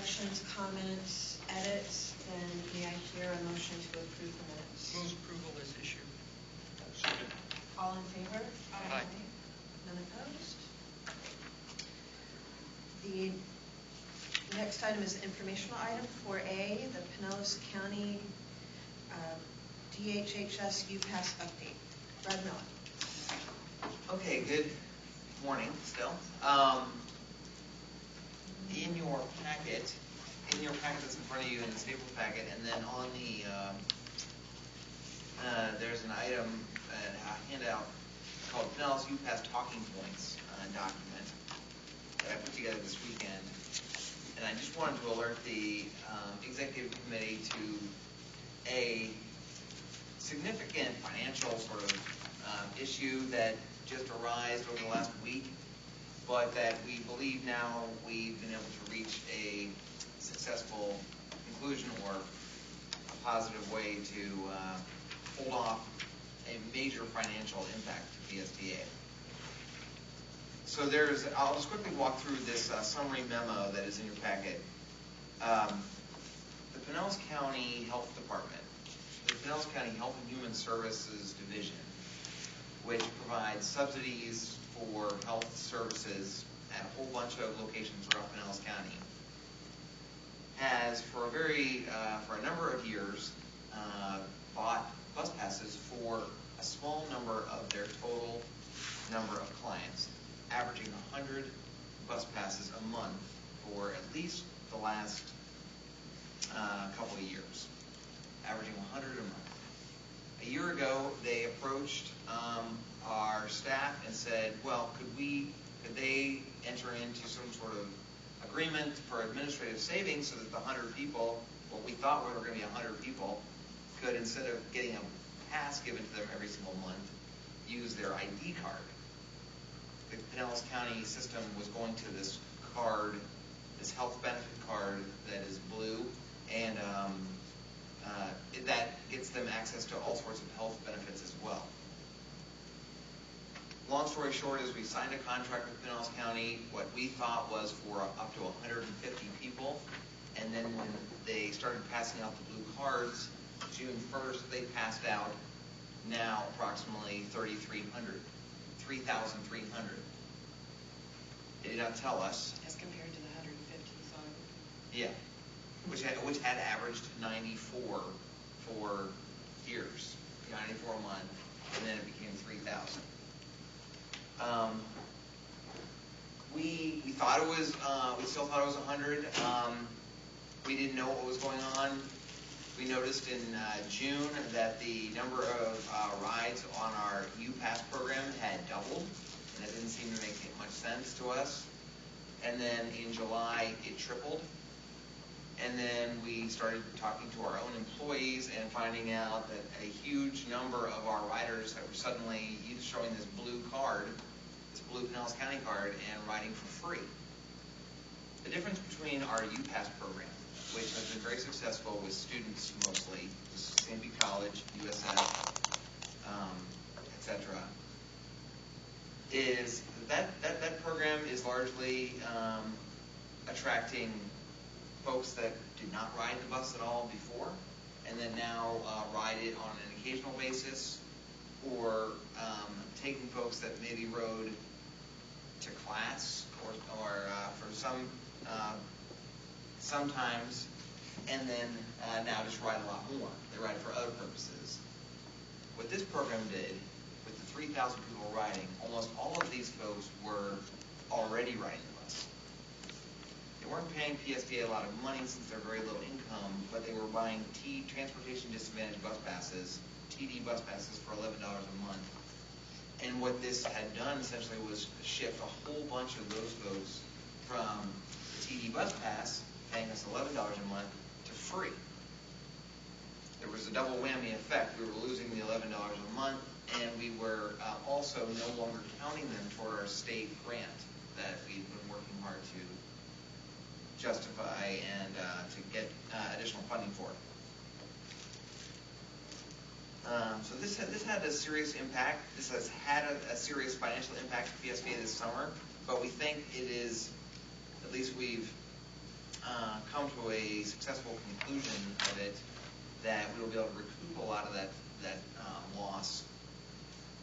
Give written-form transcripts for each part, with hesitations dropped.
corrections, comments, edits, then may I hear a motion to approve the minutes? Move approval as issued. Second. All in favor? Aye. None opposed? The next item is informational item 4A, the Pinellas County DHHS UPass update. Brad Miller. Okay, good morning still. In your packet that's in front of you in the staple packet, and then on the there's an item, a handout called Pinellas UPass Talking Points document that I put together this weekend. And I just wanted to alert the executive committee to a significant financial sort of issue that just arose over the last week, but that we believe now we've been able to reach a successful conclusion or a positive way to hold off a major financial impact to PSTA. So I'll just quickly walk through this summary memo that is in your packet. The Pinellas County Health Department, the Pinellas County Health and Human Services Division, which provides subsidies for health services at a whole bunch of locations throughout Pinellas County, has for a number of years bought bus passes for a small number of their total number of clients, averaging 100 bus passes a month for at least the last couple of years, averaging 100 a month. A year ago, they approached our staff and said, well, could they enter into some sort of agreement for administrative savings so that the 100 people, what we thought were going to be 100 people, could, instead of getting a pass given to them every single month, use their ID card. The Pinellas County system was going to this card, this health benefit card that is blue, and that gets them access to all sorts of health benefits as well. Long story short is we signed a contract with Pinellas County, what we thought was for up to 150 people, and then when they started passing out the blue cards, June 1st, they passed out now approximately 3,300. They did not tell us. As compared to the 150, so. Yeah, which had averaged 94 for years, 94 a month, and then it became 3,000. We thought it was, we still thought it was 100. We didn't know what was going on. We noticed in June that the number of rides on our UPass program had doubled, and it didn't seem to make much sense to us. And then in July, it tripled. And then we started talking to our own employees and finding out that a huge number of our riders that were suddenly showing this blue card, this blue Pinellas County card, and riding for free. The difference between our UPass program, which has been very successful with students mostly, St. Pete College, USF, etc., is that program is largely attracting folks that did not ride the bus at all before, and then now ride it on an occasional basis, or taking folks that maybe rode to class or for sometimes, and then now just ride a lot more. They ride for other purposes. What this program did, with the 3,000 people riding, almost all of these folks were already riding the bus. They weren't paying PSTA a lot of money since they're very low income, but they were buying Transportation Disadvantage bus passes, TD bus passes, for $11 a month. And what this had done essentially was shift a whole bunch of those folks from the TD bus pass, paying us $11 a month, to free. There was a double whammy effect. We were losing the $11 a month, and we were also no longer counting them toward our state grant that we've been working hard to justify and to get additional funding for. So this had a serious impact. This has had a serious financial impact to PSTA this summer, but we think it is, at least we've come to a successful conclusion of it, that we will be able to recoup a lot of that loss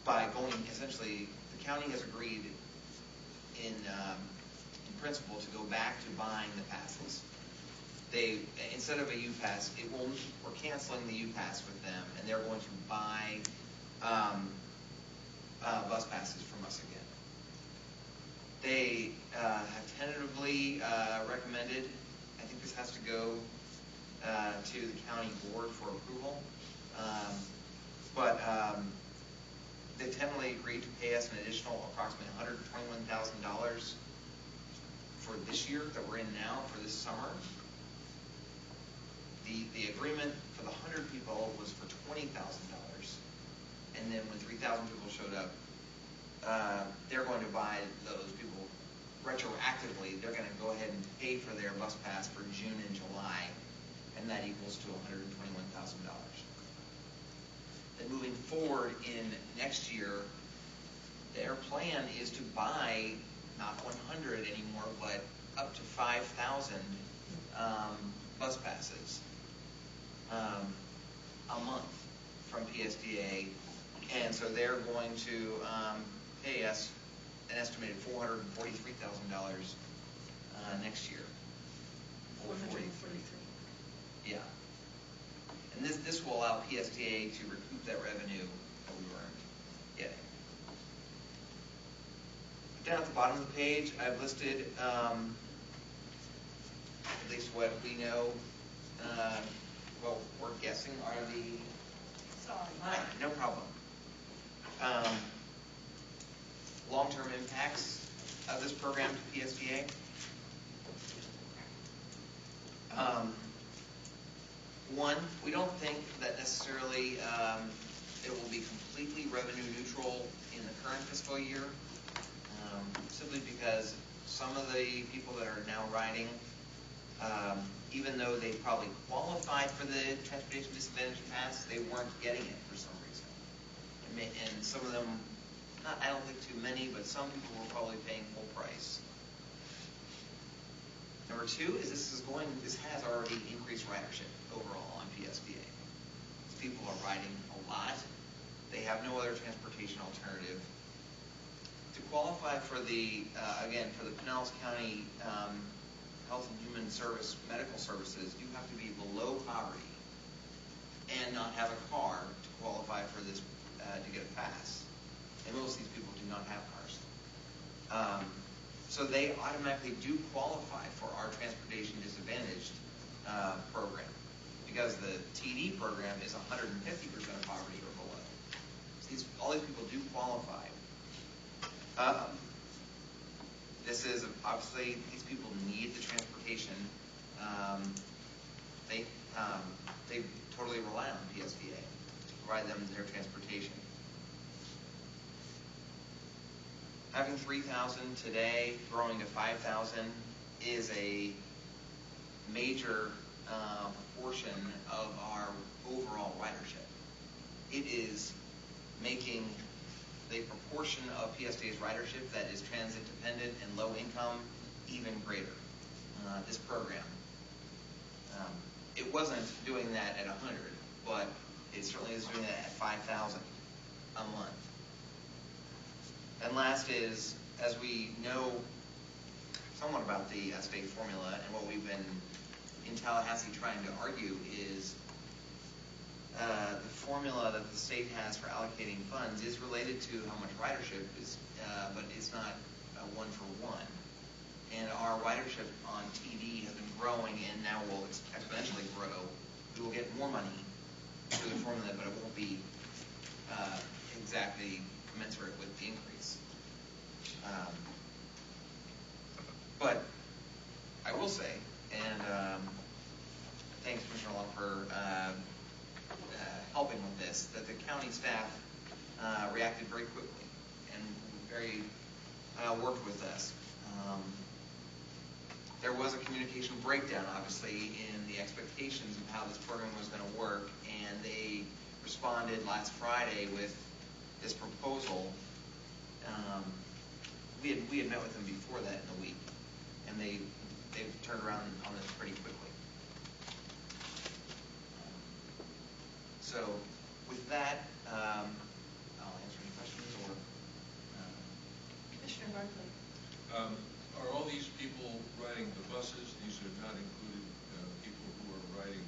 by going, essentially, the county has agreed in principle to go back to buying the passes. They, instead of a U-Pass, we're canceling the U-Pass with them, and they're going to buy bus passes from us again. They have tentatively recommended, I think this has to go to the county board for approval, but they tentatively agreed to pay us an additional approximately $121,000 for this year that we're in now, for this summer. The agreement for the 100 people was for $20,000, and then when 3,000 people showed up, they're going to buy those people retroactively. They're going to go ahead and pay for their bus pass for June and July, and that equals to $121,000. Then moving forward in next year, their plan is to buy not 100 anymore, but up to 5,000 bus passes a month from PSTA, and so they're going to pay us an estimated $443,000 next year. 443. Yeah. And this will allow PSTA to recoup that revenue that we weren't getting. Down at the bottom of the page, I've listed at least what we know, what we're guessing are the... Sorry. No problem. Long-term impacts of this program to PSTA. One, we don't think that necessarily it will be completely revenue neutral in the current fiscal year, simply because some of the people that are now riding, even though they probably qualified for the Transportation Disadvantage Pass, they weren't getting it for some reason. And some of them, I don't think too many, but some people were probably paying full price. Number two is this has already increased ridership overall on PSTA. People are riding a lot. They have no other transportation alternative. To qualify for the, again, for the Pinellas County Health and Human Service medical services, you have to be below poverty and not have a car to qualify for this, to get a pass. And most of these people do not have cars. So they automatically do qualify for our transportation disadvantaged program, because the TD program is 150% of poverty or below. So all these people do qualify. This is obviously, these people need the transportation. They totally rely on PSTA to provide them their transportation. Having 3,000 today, growing to 5,000, is a major portion of our overall ridership. It is making the proportion of PSTA's ridership that is transit dependent and low income even greater. This program, it wasn't doing that at 100, but it certainly is doing that at 5,000 a month. And last is, as we know somewhat about the state formula, and what we've been in Tallahassee trying to argue is the formula that the state has for allocating funds is related to how much ridership is, but it's not one for one. And our ridership on TD has been growing and now will exponentially grow. We will get more money through the formula, but it won't be exactly commensurate with the increase. But I will say, and thanks Commissioner Long for helping with this, that the county staff reacted very quickly and very worked with us. There was a communication breakdown, obviously, in the expectations of how this program was going to work, and they responded last Friday with this proposal. We had met with them before that in the week, and they they've turned around on this pretty quickly. So with that, I'll answer any questions or. Commissioner Barclay. Are all these people riding the buses? These are not included people who are riding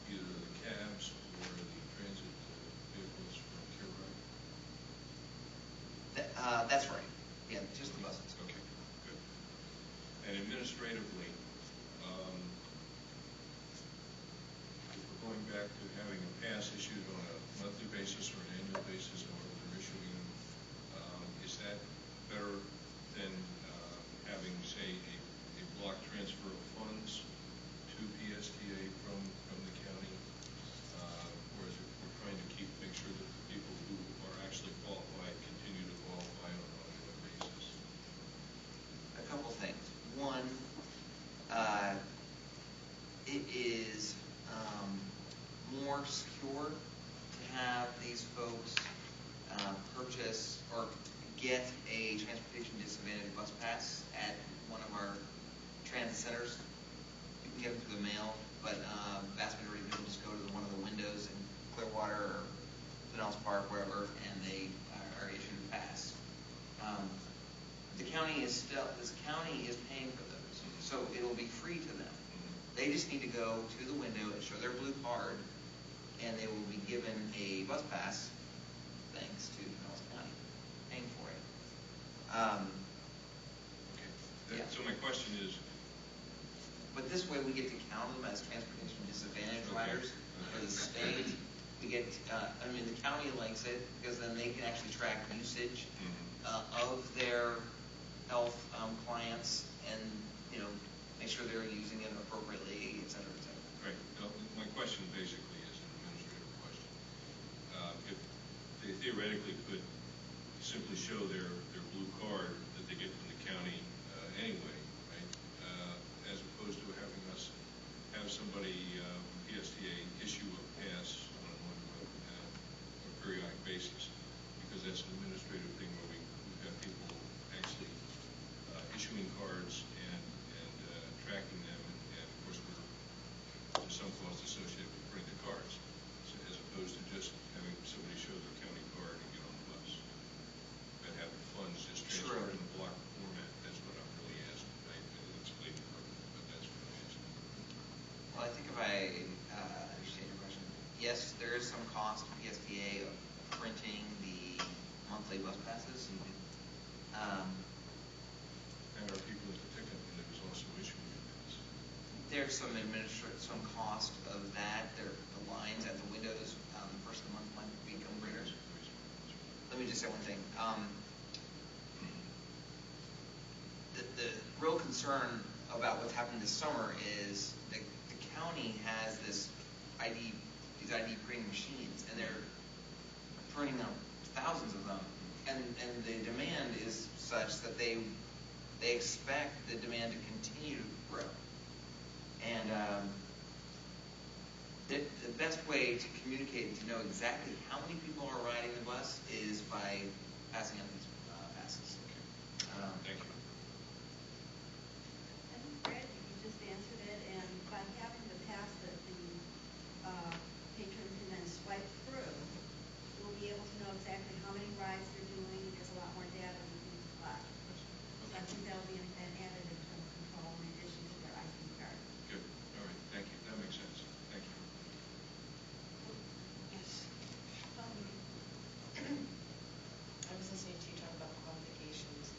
either the cabs or the transit vehicles from Care Ride? That's right. Yeah, just the buses. Okay, good. And administratively, if we're going back to having a pass issued on a monthly basis or an annual basis, however they're issuing them, is that better than having, say, a block transfer of funds to PSTA from the county? Or is it we're trying to make sure that the people who are actually qualified continue to qualify on an ongoing basis? A couple things. One, it is more secure to have these folks purchase or get a transportation disadvantage bus pass at one of our transit centers. You can get them through the mail, but vast majority of people just go to one of the windows in Clearwater or Pinellas Park, wherever, and they are issued a pass. This county is paying for those, so it'll be free to them. They just need to go to the window and show their blue card, and they will be given a bus pass, thanks to Pinellas County paying for it. Okay. So my question is, but this way we get to count them as transportation disadvantage riders for the state. We get, the county likes it because then they can actually track usage of their health clients and, make sure they're using it appropriately, et cetera, et cetera. right, no, my question basically is an administrative question. If they theoretically could simply show their blue card that they get from the county anyway, right, as opposed to having us have somebody from PSTA issue a pass on a periodic basis, because that's an administrative thing where we've got people actually issuing cards and tracking them, and of course there's some cost associated with printing the cards, so as opposed to just having somebody show their county card and get on the bus. That have the funds just transferred in a block format. That's what I'm really asking. I didn't explain it perfectly, but that's what I'm asking. Well, I think if I understand your question, yes, there is some cost to PSTA of printing the monthly bus passes. And our people at the ticket windows also issuing a pass. There's some some cost of that. There, the lines at the windows, the first of the month might become greater. Let me just say one thing. The real concern about what's happened this summer is the county has these ID printing machines, and they're printing out thousands of them, and the demand is such that they expect the demand to continue to grow. And the best way to communicate, to know exactly how many people are riding the bus, is by passing out these passes. Thank you. I think, Brad, you just answered it, and by having the pass that the patron can then swipe through, we'll be able to know exactly how many rides they're doing. There's a lot more data we can collect. So I think that'll be an added internal control in addition to their ID card. Good. All right. Thank you. That makes sense. Thank you. Yes. I was listening to you talk about qualifications.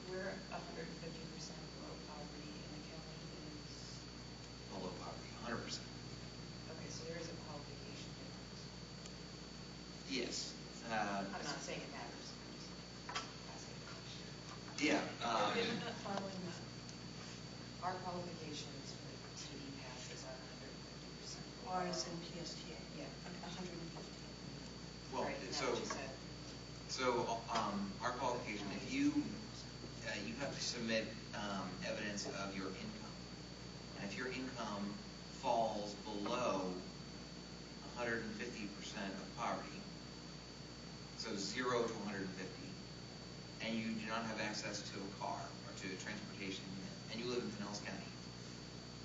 We're 150% below poverty in the county is. Below poverty, 100%. Okay, so there is a qualification difference. Yes. I'm not saying it matters. I'm just asking a question. Yeah. I'm not following that. Our qualifications for TD passes are 150%. Ours in PSTA. Yeah. 150. Well, Right, is that so what you said? Our qualification, if you have to submit evidence of your income, and if your income falls below 150% of poverty, so 0 to 150, and you do not have access to a car or to transportation, and you live in Pinellas County,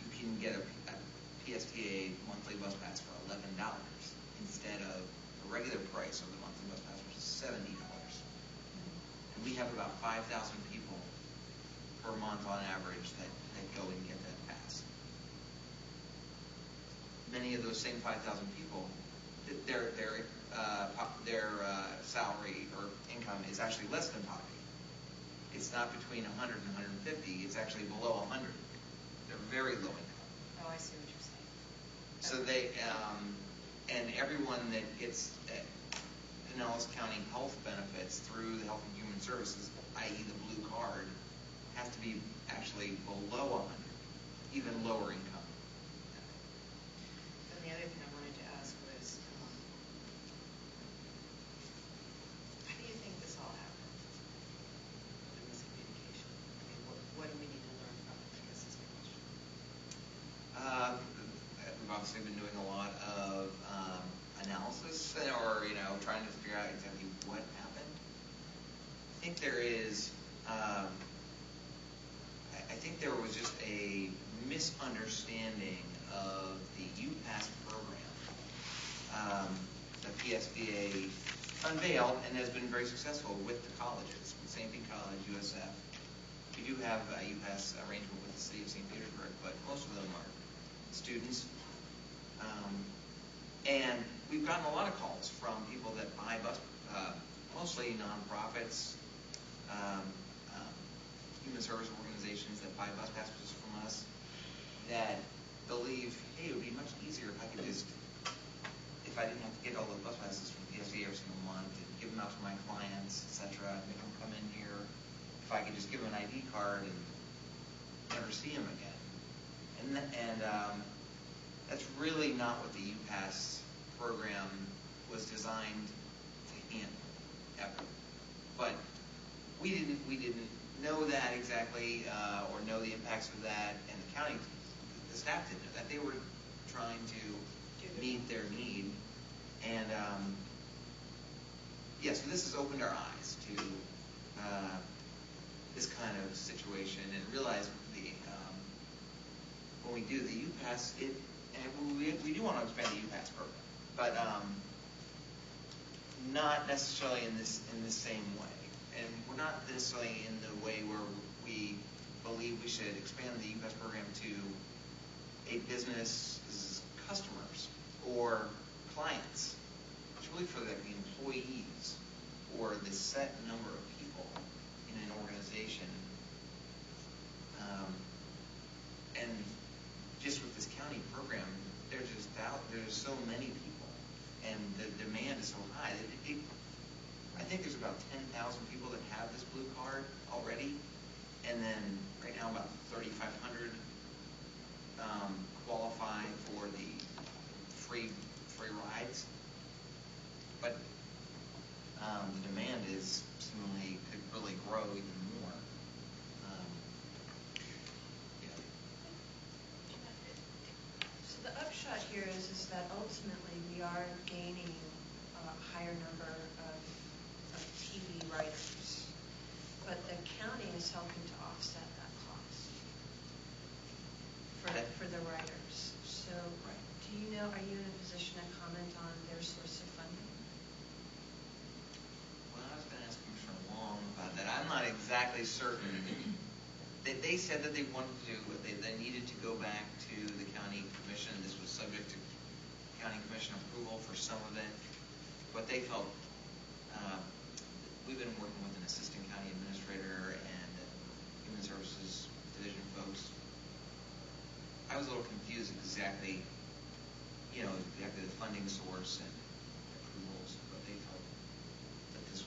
you can get a PSTA monthly bus pass for $11 instead of the regular price of the monthly bus pass, which is $70. And we have about 5,000 people per month on average that go and get that pass. Many of those same 5,000 people, their salary or income is actually less than poverty. It's not between 100 and 150. It's actually below 100. They're very low income. Oh, I see what you're saying. So they, and everyone that gets Pinellas County health benefits through the Health and Human Services, i.e. the blue card, has to be actually below 100, even lower income. And the other thing I wanted to ask was, how do you think this all happened? The miscommunication. I mean, what do we need to learn from it? I guess is my question. We've obviously been doing a lot of analysis, or trying to figure out exactly what happened. I think there is. I think there was just a misunderstanding of the UPass program. The PSTA unveiled and has been very successful with the colleges, with St. Pete College, USF. We do have a UPass arrangement with the city of St. Petersburg, but most of them are students. And we've gotten a lot of calls from people that buy bus, mostly nonprofits, human service organizations that buy bus passes from us, that believe, hey, it would be much easier if I could just, if I didn't have to get all the bus passes from PSTA every single month and give them out to my clients, etc., make them come in here. If I could just give them an ID card and never see them again. And that's really not what the UPass program was designed to handle, ever. But we didn't know that exactly, or know the impacts of that, and the county, the staff didn't know that. They were trying to meet their need, and so this has opened our eyes to this kind of situation, and realize when we do the UPass, and we do want to expand the UPass program, but not necessarily in this same way. And we're not necessarily in the way where we believe we should expand the UPass program to a business's customers or clients. It's really for the employees or the set number of people in an organization. And just with this county program, there's so many people, and the demand is so high. I think there's about 10,000 people that have this blue card already, and then right now about 3,500 qualify for the free rides. But the demand is seemingly could really grow even more. So the upshot here is that ultimately we are gaining a higher number of TV writers, but the county is helping to offset that cost for the writers. So do you know, are you in a position to comment on their source of funding? Well, I was going to ask Commissioner Long about that. I'm not exactly certain. They said that they wanted to, they needed to go back to the county commission. This was subject to county commission approval for some of it, but they felt we've been working with an assistant county administrator and human services division folks. I was a little confused exactly the funding source and approvals, but they felt that this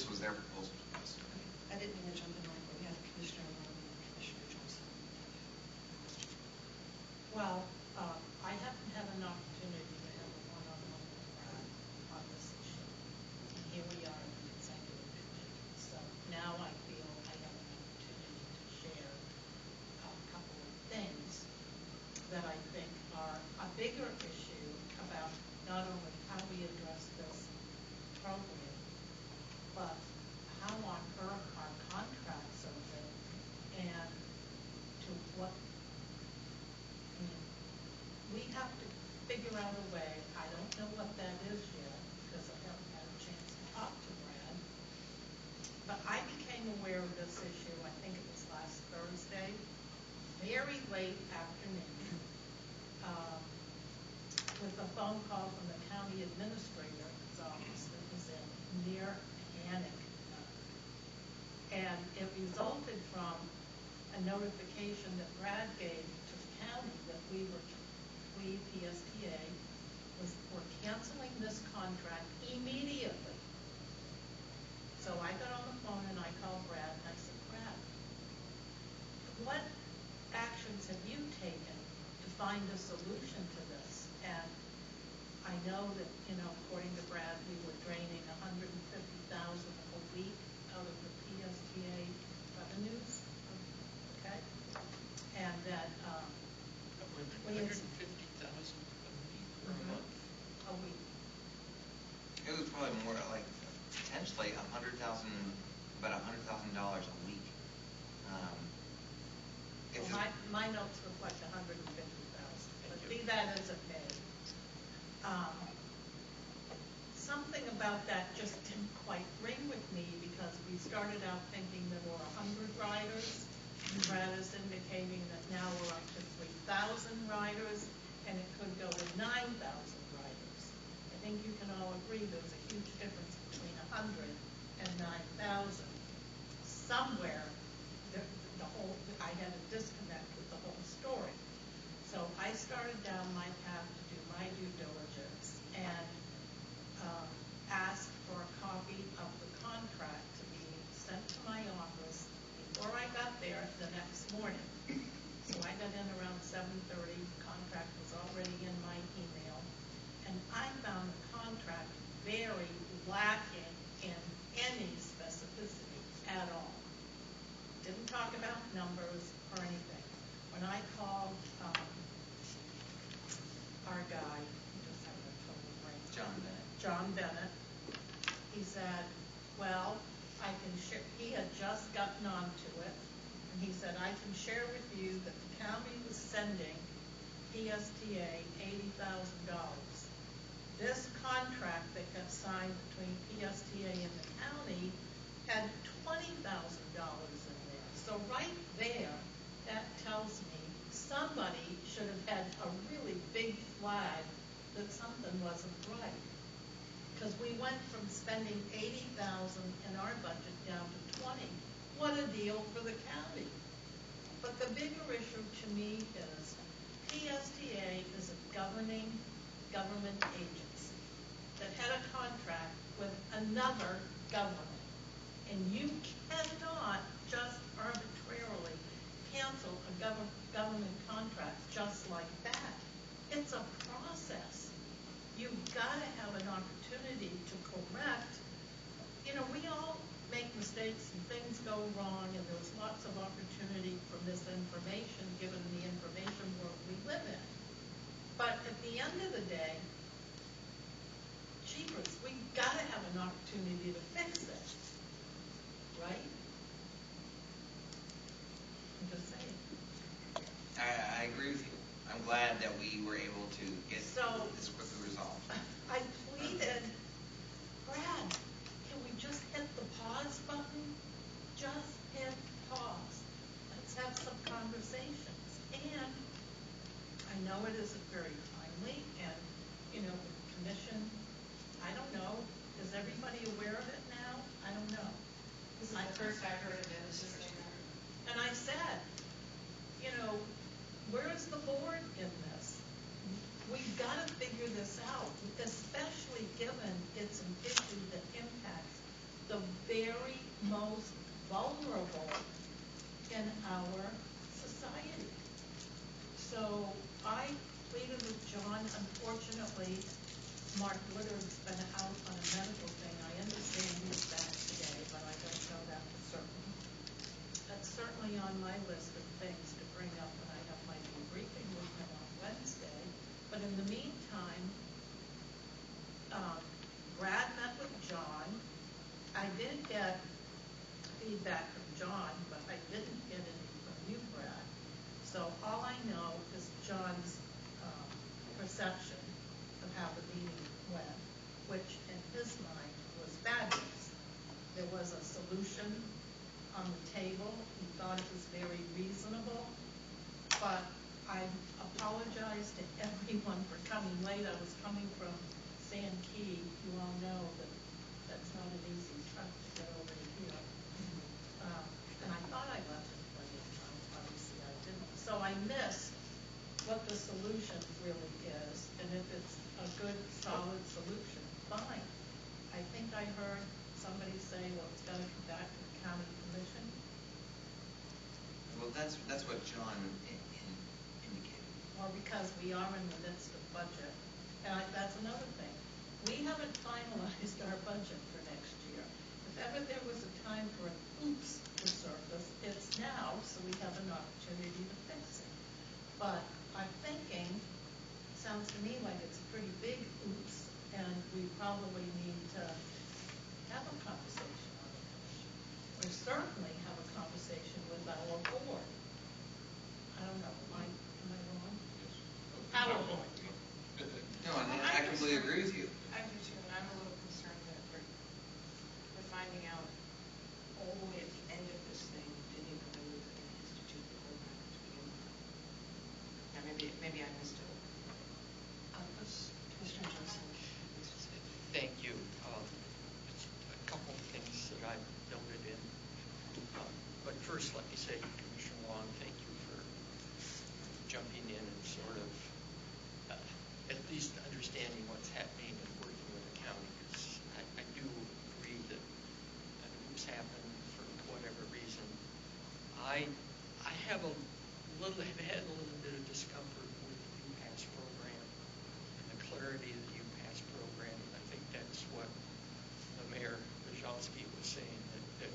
was their proposal to us. I didn't mean to jump in, but we had Commissioner Long and Commissioner Johnson. Well, I haven't had an opportunity to have a one-on-one with Brad on this issue. And here we are in the executive committee. So now I feel I have an opportunity to share a couple of things that I think are a bigger issue about not only how we address this program, figure out a way, I don't know what that is yet, because I haven't had a chance to talk to Brad, but I became aware of this issue, I think it was last Thursday, very late afternoon, with a phone call from the county administrator's office that was in near Panic. And it resulted from a notification that Brad gave to the county that we, PSTA, were canceling this contract immediately. So I got on the phone and I called Brad and I said, Brad, what actions have you taken to find a solution to this? And I know that, according to Brad, we were draining $150,000 a week out of the PSTA revenues, okay? And that we had 150,000 a week or a month? a week. It was probably more like potentially about $100,000 a week. If Well, it- my notes reflect 150,000, but be that as it may. Something about that just didn't quite ring with me because we started out thinking there were 100 riders. Brad is indicating that now we're up to 3,000 riders, and it could go to 9,000 riders. I think you can all agree there's a huge difference between 100 and 9,000. Somewhere, I had a disconnect with the whole story. So I started down my path to do my due diligence and asked for a copy of the contract to be sent to my office before I got there the next morning. So I got in around 7:30, the contract was already in my email, and I found the contract very lacking in any specificity at all. Didn't talk about numbers or anything. When I called our guy, he just had a total brain. John Bennett, he said, well, he had just gotten onto it, and he said, I can share with you that the county was sending PSTA $80,000. This contract that got signed between PSTA and the county had $20,000 in there. So right there, that tells me somebody should have had a really big flag that something wasn't right. Because we went from spending $80,000 in our budget down to $20,000. What a deal for the county. But the bigger issue to me is PSTA is a governing government agency that had a contract with another government. And you cannot just arbitrarily cancel a government contract just like that. It's a process. You've got to have an opportunity to correct. We all make mistakes and things go wrong, and there's lots of opportunity for misinformation given the information world we live in. But at the end of the day, jeepers, we've got to have an opportunity to fix it. Right? I'm just saying. I agree with you. I'm glad that we were able to get this quickly resolved. I pleaded, Brad, can we just hit the pause button? Just hit pause. Let's have some conversations. And I know it isn't very timely, and, the commission, I don't know, is everybody aware of it now? I don't know. This is the first I heard of it. This is And I said, where's the board in this? We've got to figure this out, especially given it's an issue that impacts the very most vulnerable in our society. So I pleaded with John. Unfortunately, Mark Woodard's been out on a medical thing. I understand he's back today, but I don't know that for certain. That's certainly on my list of things to bring up when I have my debriefing with him on Wednesday. But in the meantime, Brad met with John. I did get feedback from John, but I didn't get any from you, Brad. So all I know is John's perception how the meeting went, which in his mind was fabulous. There was a solution on the table. He thought it was very reasonable, but I apologize to everyone for coming late. I was coming from Sand Key. You all know that that's not an easy truck to get over to here. And I thought I left in plenty of time. Obviously, I didn't. So I missed what the solution really is, and if it's a good, solid solution, fine. I think I heard somebody say, well, it's got to come back to the county commission. Well, that's what John indicated. Well, because we are in the midst of budget, and that's another thing. We haven't finalized our budget for next year. If ever there was a time for an oops to surface, it's now, so we have an opportunity to fix it. But I'm thinking, sounds to me like it's a pretty big oops, and we probably need to have a conversation on the commission. Or certainly have a conversation with our board. I don't know, am I wrong? Yes. How Not wrong? wrong, no. No, and I completely agree with you. I do too, and I'm a little concerned that we're finding out all the way at the end of this thing, didn't even know we were going to institute the program to begin with. Now, maybe I missed it. Mr. Johnson. Thank you. It's a couple of things that I noted in. But first, let me say, Commissioner Long, thank you for jumping in and sort of at least understanding what's happening and working with the county. Because I do agree that oops happened for whatever reason. I have had a little bit of discomfort with the UPass program and the clarity of the UPass program. I think that's what the Mayor Bajowski was saying, that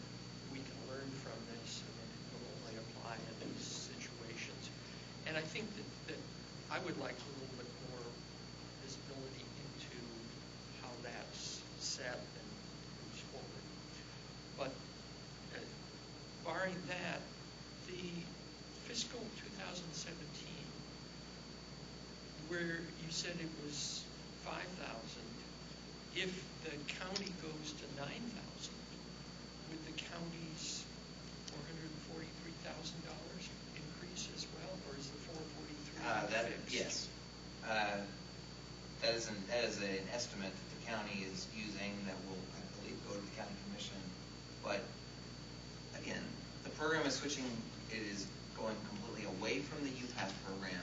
we can learn from this and that it will only apply in these situations. And I think that I would like a little bit more visibility into how that's set and moves forward. But barring that, the fiscal 2017, where you said it was 5,000, if the county goes to 9,000, would the county's $443,000 increase as well, or is the 443 fixed? Yes. That is an estimate that the county is using that will, I believe, go to the county commission. But again, the program is switching. It is going completely away from the UPass program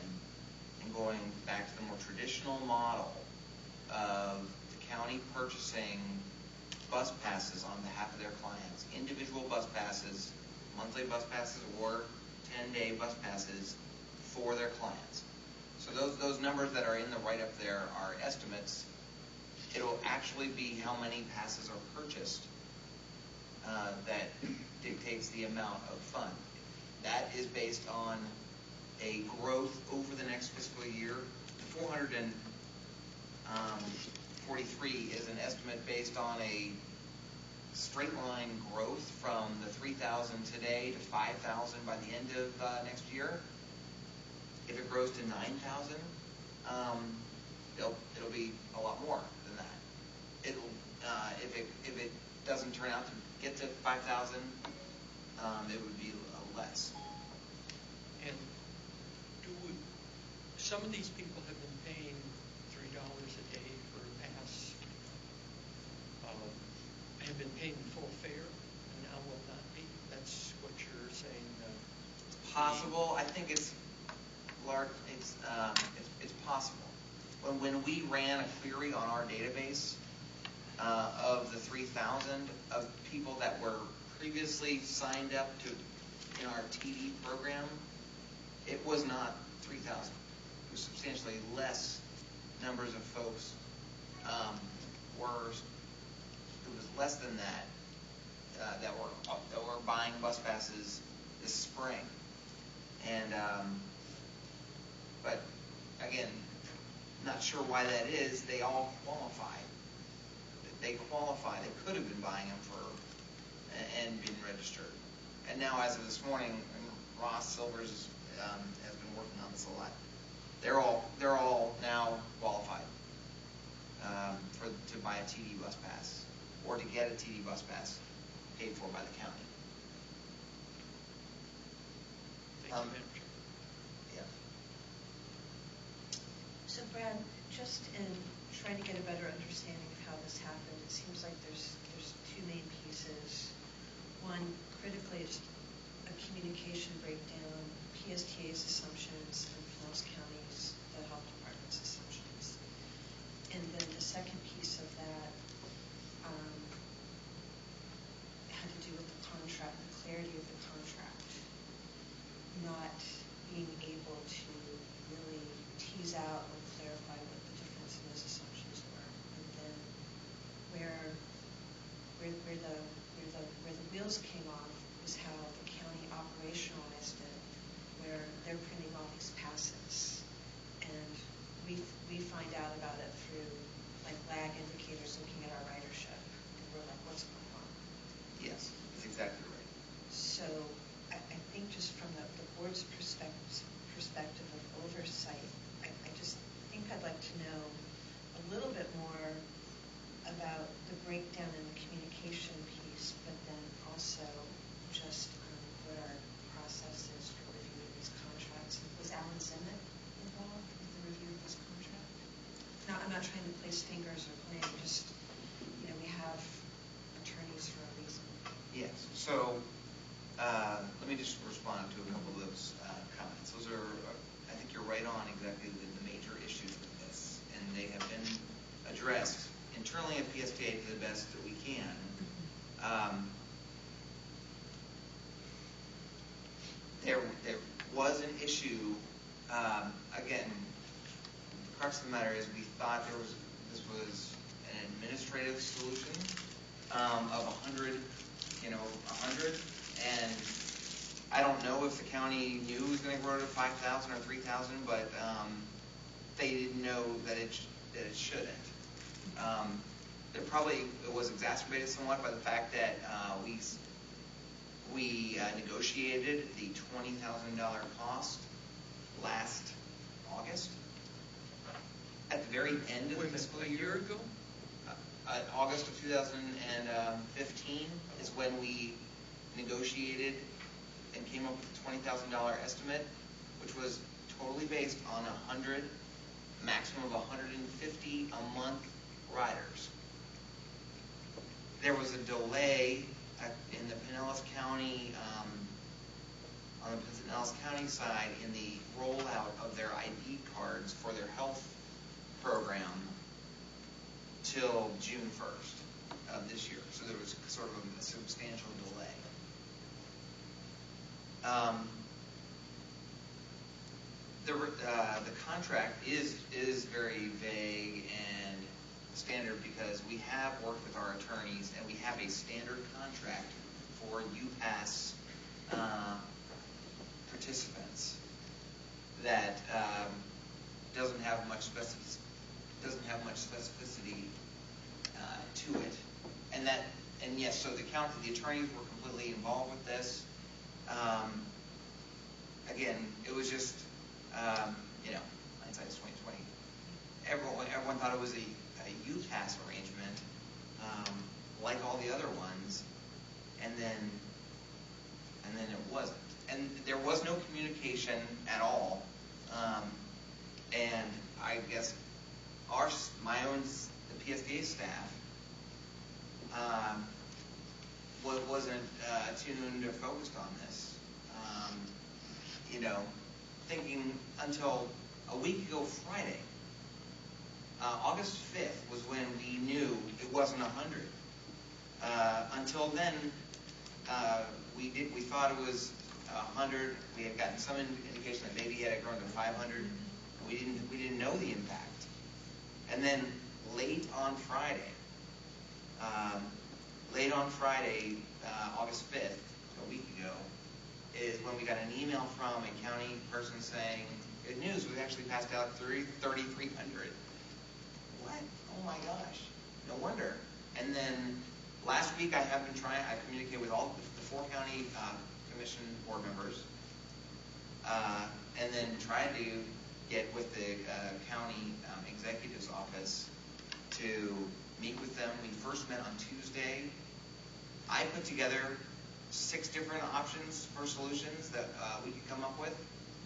and going back to the more traditional model of the county purchasing bus passes on behalf of their clients, individual bus passes, monthly bus passes, or 10-day bus passes for their clients. So those numbers that are in the write-up there are estimates. It'll actually be how many passes are purchased that dictates the amount of fund. That is based on a growth over the next fiscal year. The 443 is an estimate based on a straight line growth from the 3,000 today to 5,000 by the end of next year. If it grows to 9,000, it'll be a lot more than that. If it doesn't turn out to get to 5,000, it would be less. And some of these people have been paying $3 a day for a pass, have been paying full fare, and now will not be. That's what you're saying. Possible. I think it's large. It's possible. When we ran a query on our database of the 3,000 of people that were previously signed up in our TV program, it was not 3,000. It was substantially less numbers of folks. It was less than that that were buying bus passes this spring. And but again, not sure why that is. They all qualify. They qualify. They could have been buying them and been registered. And now, as of this morning, Ross Silvers has been working on this a lot. They're all now qualified. to buy a TD bus pass or to get a TD bus pass paid for by the county. Thank you, Madam Chair. Yeah. So Brad, just in trying to get a better understanding of how this happened, it seems like there's two main pieces. One, critically, is a communication breakdown, PSTA's assumptions, and Pinellas County's, the health department's assumptions. And then the second piece of that had to do with the contract, the clarity of the contract, not being able to really tease out or clarify what the difference in those assumptions were. And then where the wheels came off was how the county operationalized it, where they're printing all these passes, and we find out about it through like lag indicators looking at our ridership, and we're like, what's going on? Yes, that's exactly right. So I think just from the board's perspective of oversight, I just think I'd like to know a little bit more about the breakdown in the communication piece, but then also just what our process is for reviewing these contracts. Was Alan Zimmet involved with the review of this contract? Now, I'm not trying to place fingers or blame, just, we have attorneys for a reason. Yes. So let me just respond to a couple of those comments. Those are, I think you're right on exactly the major issues with this, and they have been addressed internally at PSTA to the best that we can. There was an issue. Again, the crux of the matter is we thought this was an administrative solution of 100, and I don't know if the county knew it was going to grow to 5,000 or 3,000, but they didn't know that it shouldn't. It was exacerbated somewhat by the fact that we negotiated the $20,000 cost last August. At the very end of the fiscal year. A year ago? August of 2015 is when we negotiated and came up with the $20,000 estimate, which was totally based on 100, maximum of 150 a month riders. There was a delay in the Pinellas County, on the Pinellas County side in the rollout of their ID cards for their health program till June 1st of this year. So there was sort of a substantial delay. The contract is very vague and standard because we have worked with our attorneys and we have a standard contract for UPass participants that doesn't have much specificity to it, and yes, so the attorneys were completely involved with this. Again, it was just hindsight is 20/20. Everyone thought it was a UPass arrangement, like all the other ones, and then it wasn't, and there was no communication at all. And I guess the PSTA staff wasn't tuned or focused on this. Thinking until a week ago Friday, August 5th was when we knew it wasn't 100. Until then, we thought it was 100. We had gotten some indication that maybe it had grown to 500. We didn't know the impact. And then late on Friday, August 5th, a week ago, is when we got an email from a county person saying, good news, we've actually passed out 3,300. What? Oh my gosh. No wonder. And then last week I communicated with all the 4 county commission board members, and then tried to get with the county executive's office to meet with them. We first met on Tuesday. I put together 6 different options for solutions that we could come up with.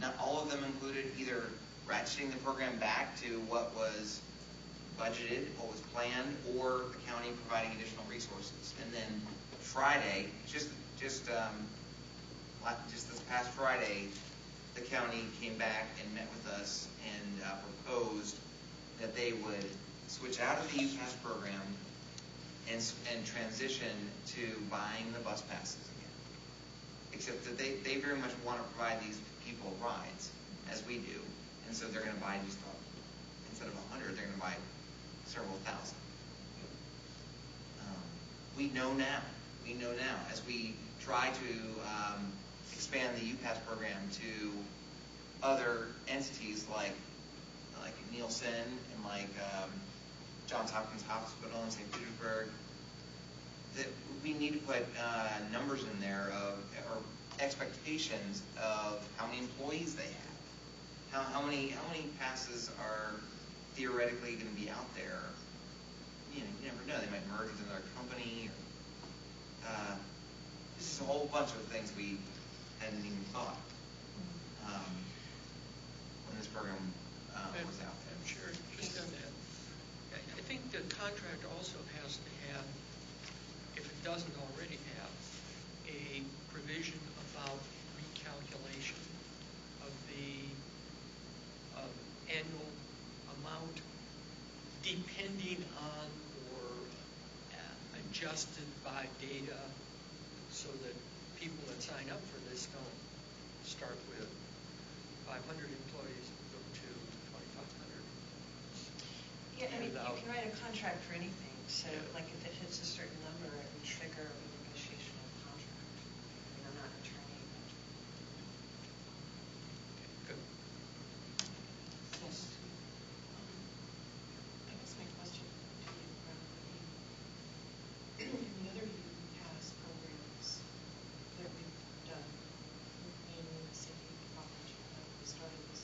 Not all of them included either ratcheting the program back to what was budgeted, what was planned, or the county providing additional resources. And then Friday, just this past Friday, the county came back and met with us and proposed that they would switch out of the UPass program and transition to buying the bus passes again. Except that they very much want to provide these people rides, as we do, and so they're going to buy just instead of 100, they're going to buy several thousand. We know now, as we try to expand the UPass program to other entities like Nielsen and like Johns Hopkins Hospital in St. Petersburg, that we need to put numbers in there or expectations of how many employees they have, how many passes are theoretically going to be out there. You never know. They might merge with another company. This is a whole bunch of things we hadn't even thought when this program was out there. I'm sure, just on that, I think the contract also has to have, if it doesn't already have, a provision about recalculation of the annual amount depending on or adjusted by data, so that people that sign up for this don't start with 500 employees and go to 2,500. Yeah, I mean, you can write a contract for anything. So, like, if it hits a certain number, it would trigger a renegotiation of the contract. I mean, I'm not an attorney, but... Good. Yes. I guess my question to you, Brad, would be, in the other UPass programs that we've done in St. Pete College, we started this,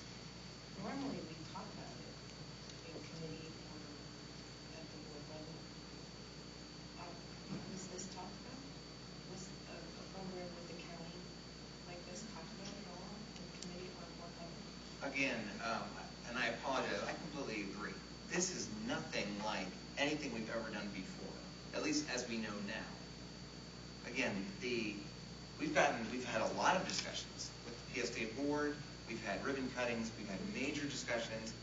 normally we talk about it in committee or at the board level. Was this talked about? Was a program with the county like this talked about at all in committee or board level? Again, and I apologize, I completely agree. This is nothing like anything we've ever done before, at least as we know now. Again, we've had a lot of discussions with the PSTA board. We've had ribbon cuttings. We've had major discussions,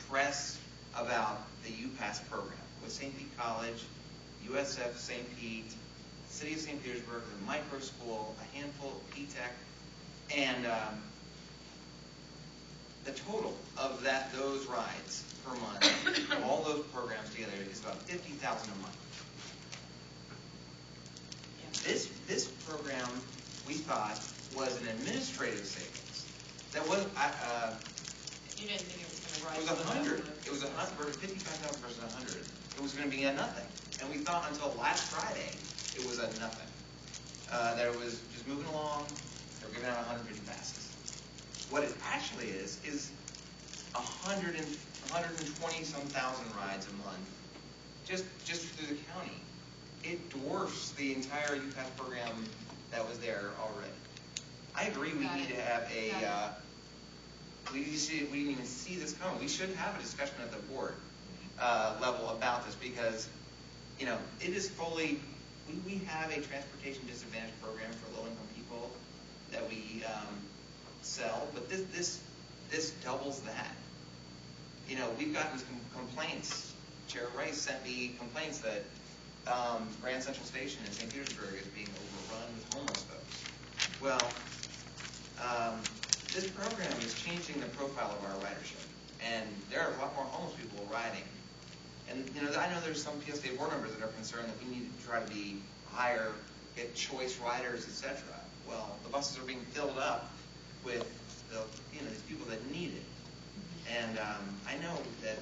press about the UPass program with St. Pete College, USF St. Pete, City of St. Petersburg, the micro school, a handful of P-Tech, and the total of those rides per month, of all those programs together, is about $50,000 a month. This program, we thought, was an administrative savings. That was You didn't think it was going to rise? it was 100. It was 100. 55,000 versus 100. It was going to be a nothing. And we thought until last Friday it was a nothing. That it was just moving along. They were giving out 150 passes. What it actually is 120 some thousand rides a month, just through the county. It dwarfs the entire UPass program that was there already. I agree. We need to have a. We didn't even see this coming. We should have a discussion at the board level about this, because it is fully. We have a transportation disadvantage program for low-income people that we sell, but this doubles that. We've gotten some complaints. Chair Rice sent me complaints that Grand Central Station in St. Petersburg is being overrun with homeless folks. Well, this program is changing the profile of our ridership, and there are a lot more homeless people riding. And I know there's some PSTA board members that are concerned that we need to try to be higher, get choice riders, etc. Well, the buses are being filled up with these people that need it, and I know that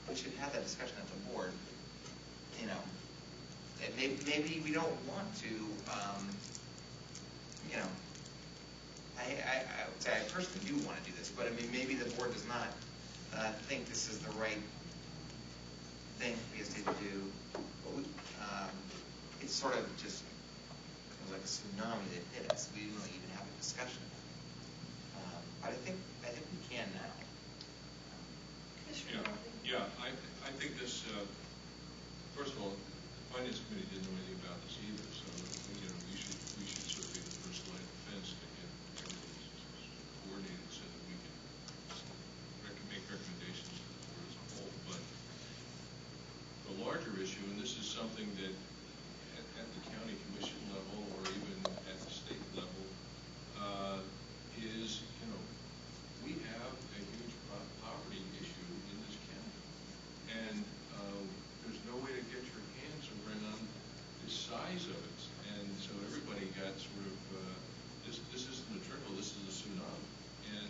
we should have that discussion at the board. Maybe we don't want to. I would say I personally do want to do this, but I mean maybe the board does not think this is the right thing for PSTA to do. But it's sort of just like a tsunami that hit us. We didn't really even have a discussion. But I think we can now. Commissioner Murphy? Yeah, I think this, first of all, the Finance Committee didn't know anything about this either, so, we should sort of be the first line of defense to get everything coordinated so that we can make recommendations to the board as a whole. But the larger issue, and this is something that at the county commission level or even at the state level, is, we have a huge poverty issue in this county. And there's no way to get your hands around the size of it. And so everybody got sort of, this isn't a trickle, this is a tsunami. And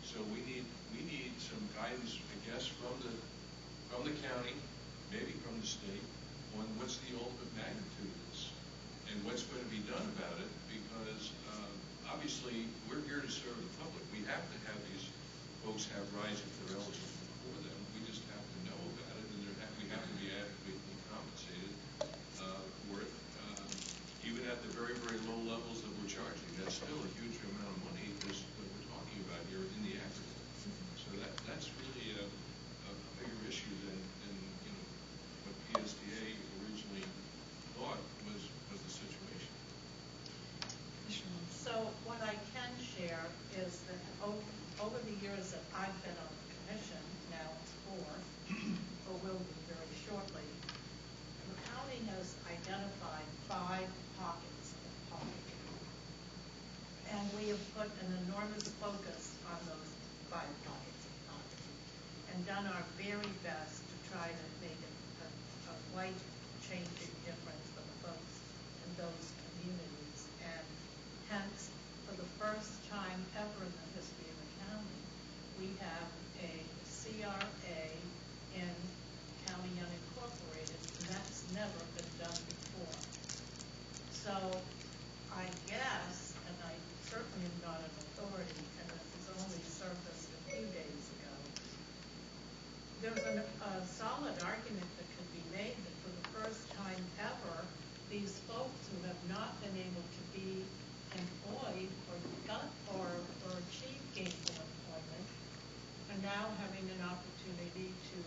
so we need some guidance, I guess, from the county, maybe from the state, on what's the ultimate magnitude of this and what's going to be done about it, because obviously we're here to serve the public. We have to have these folks have rights if they're eligible for them. We just have to know about it, and we have to be adequately compensated for it. Even at the very, very low levels that we're charging, that's still a huge amount of money that we're talking about here in the aggregate. So that's really a bigger issue than what PSTA originally thought was the situation. So what I can share is that over the years that I've been on the commission, now it's 4, or will be very shortly, the county has identified 5 pockets of poverty. And we have put an enormous focus on those 5 pockets of poverty and done our very best to try to make a life-changing difference for the folks in those communities. And hence, for the first time ever in the history of the county, we have a CRA in county unincorporated, and that's never been done before. So I guess, and I certainly am not an authority, and this has only surfaced a few days ago, there's a solid argument that could be made that for the first time ever, these folks who have not been able to be employed or achieve gainful employment are now having an opportunity to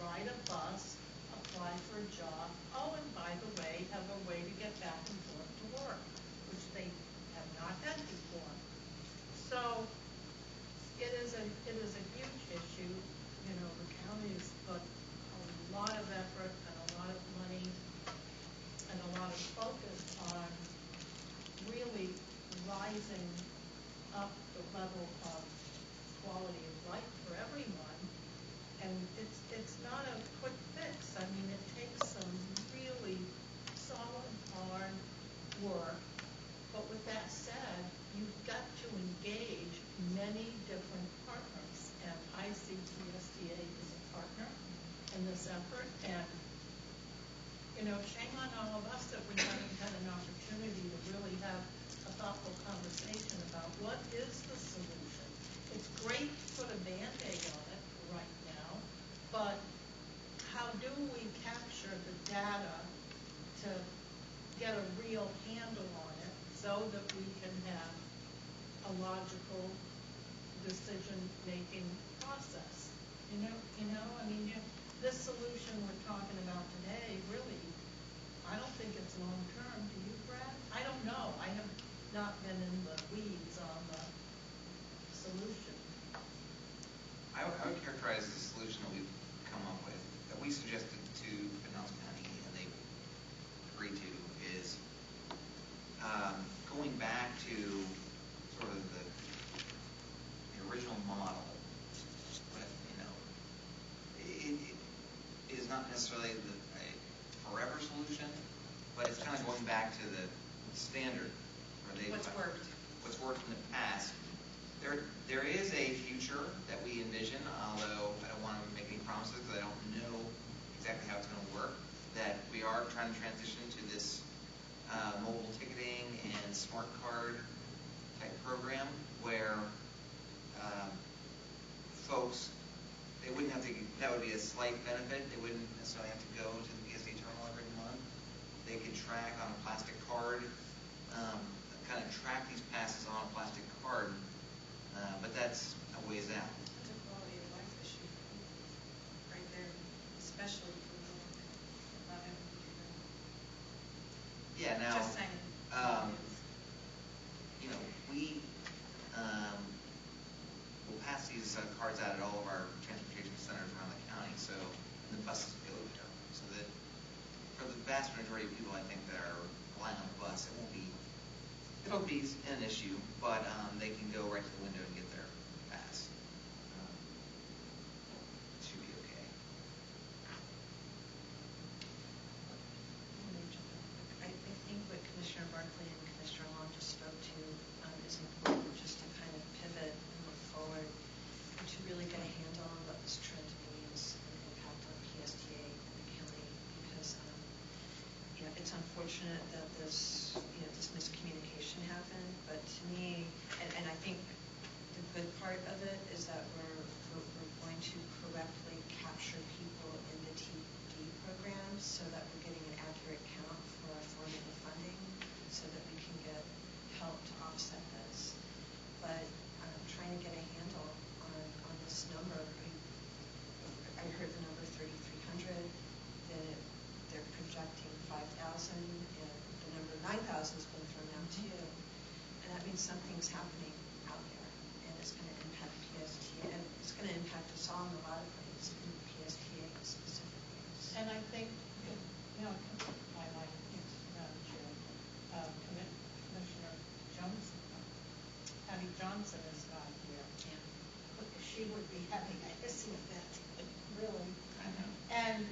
ride a bus, apply for a job, and by the way, have a way to get back and forth to work, which they have not had before. So it is a huge issue. The county has put a lot of effort and a lot of money and a lot of focus on really rising up the level of quality of life for everyone. And it's not a quick fix. I mean, it takes some really solid, hard work. But with that said, you've got to engage many different partners. And I see PSTA as a partner in this effort. And, shame on all of us that we haven't had an opportunity to really have a thoughtful conversation about what is the solution. It's great to put a Band-Aid on it right now, but how do we capture the data to get a real handle on it so that we can have a logical decision-making process? I mean, this solution we're talking about today, really, I don't think it's long-term. Do you, Brad? I don't know. I have not been in the weeds on the solution. I would characterize the solution that we've come up with, that we suggested to Pinellas County and they agreed to, is going back to sort of the original model. But, it is not necessarily a forever solution, but it's kind of going back to the standard. What's worked in the past. There is a future that we envision, although I don't want to make any promises because I don't know exactly how it's going to work, that we are trying to transition to this mobile ticketing and smart card type program where folks, they wouldn't have to, that would be a slight benefit. They wouldn't necessarily have to go to the PSTA terminal every month. They could track on a plastic card, kind of track these passes on a plastic card, but that's a ways out. It's a quality of life issue for people, right there, especially for the work, not having to do that. Yeah, now, Just saying. you know, we will pass these cards out at all of our transportation centers around the county, so and the buses go there. So that for the vast majority of people, I think, that are relying on the bus, it'll be an issue, but they can go right to the window and get their pass. It should be okay. I think what Commissioner Barkley and Commissioner Long just spoke to is important, just to kind of pivot and look forward and to really get a handle on what this trend means and the impact on PSTA and the county, because it's unfortunate that this miscommunication happened, but to me, and I think the good part of it is that we're going to correctly capture people in the TD programs so that we're getting an accurate count for our formula funding so that we can get help to offset this. But trying to get a handle on this number, I heard the number 3,300, that they're projecting 5,000, and the number 9,000 has been thrown out too. And that means something's happening out there, and it's going to impact PSTA, and it's going to impact us all in a lot of ways, and PSTA specifically. And I think, I like Madam Chair, Commissioner Johnson, Patty Johnson is not here. Yeah. She would be having a hissy fit, really. I know. And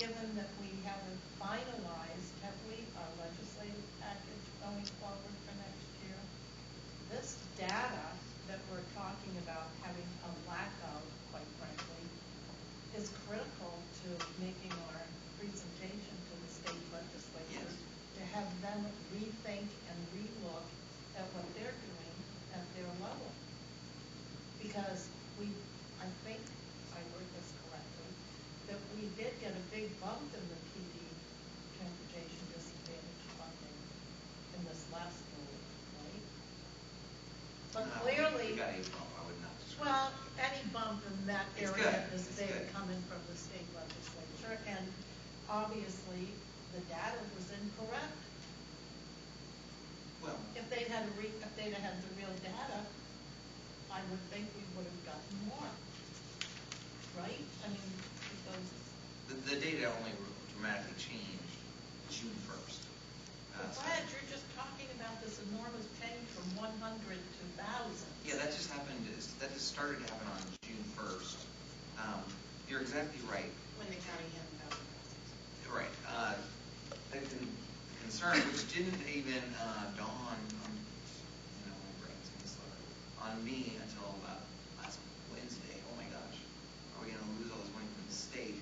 given that we haven't finalized, have we, our legislative package going forward for next year, this data that we're talking about having a lack of, quite frankly, is critical to making our presentation to the state legislatures, to have them rethink and relook at what they're doing at their level. Because I think I heard this correctly, that we did get a big bump in the PD transportation disadvantage funding in this last move, right? But clearly, We got a bump, I would not describe. well, any bump in that It's area good. is It's big good. coming from the state legislature, and obviously the data was incorrect. Well, If they'd had the real data, I would think we would have gotten more, right? I mean, because the data only dramatically changed June 1st. Brad, you're just talking about this enormous change from 100 to thousands. Yeah, that just happened. That just started to happen on June 1st. You're exactly right. When the county had 1,000 buses. Right. The concern, which didn't even dawn on my brain's getting slower, on me until about last Wednesday. Oh my gosh, are we going to lose all this money from the state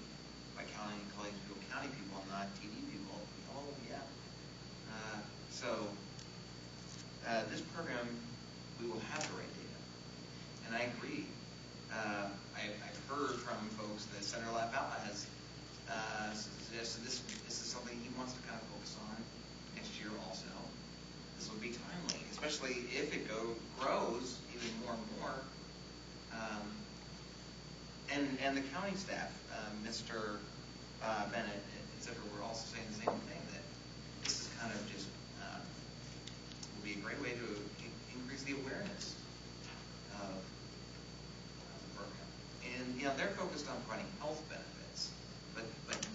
by calling people county people and not TD people? Oh yeah. So this program, we will have the right data, and I agree. I've heard from folks that Senator LaPalma has suggested this is something he wants to kind of focus on next year also. This will be timely, especially if it grows even more and more. And the county staff, Mr. Bennett, etc., were also saying the same thing, that this is kind of just will be a great way to increase the awareness of the program. And they're focused on providing health benefits, but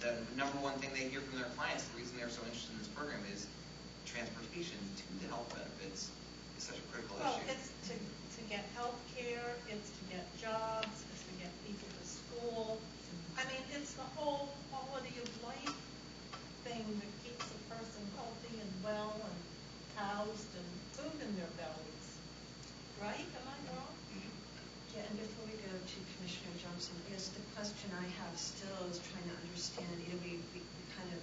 the number one thing they hear from their clients, the reason they're so interested in this program, is transportation to the health benefits is such a critical issue. Well, it's to get health care, it's to get jobs, it's to get people to school. I mean, it's the whole quality of life thing that keeps a person healthy and well and housed and food in their bellies. Right? Am I wrong? Yeah, and before we go to Commissioner Johnson, I guess the question I have still is trying to understand, we kind of,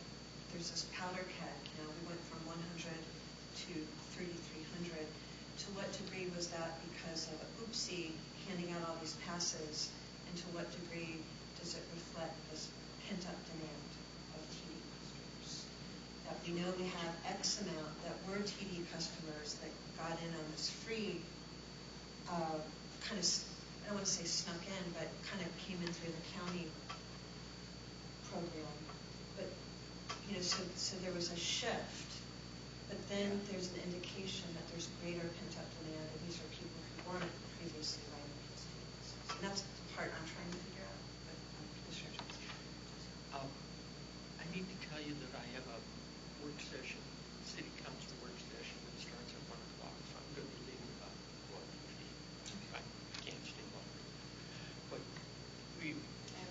there's this powder keg, we went from 100 to 3,300. To what degree was that because of oopsie handing out all these passes, and to what degree does it reflect this pent-up demand of TD customers. That we know we have X amount that were TD customers that got in on this free, kind of, I don't want to say snuck in, but kind of came in through the county program. But, so there was a shift, but then there's an indication that there's greater pent-up demand, and these are people who weren't previously writing PSTAs. And that's the part I'm trying to figure out. But Commissioner Johnson. I need to tell you that I have a work session, city council work session that starts at 1 o'clock, so I'm going to be leaving about 12:15. I can't stay longer. But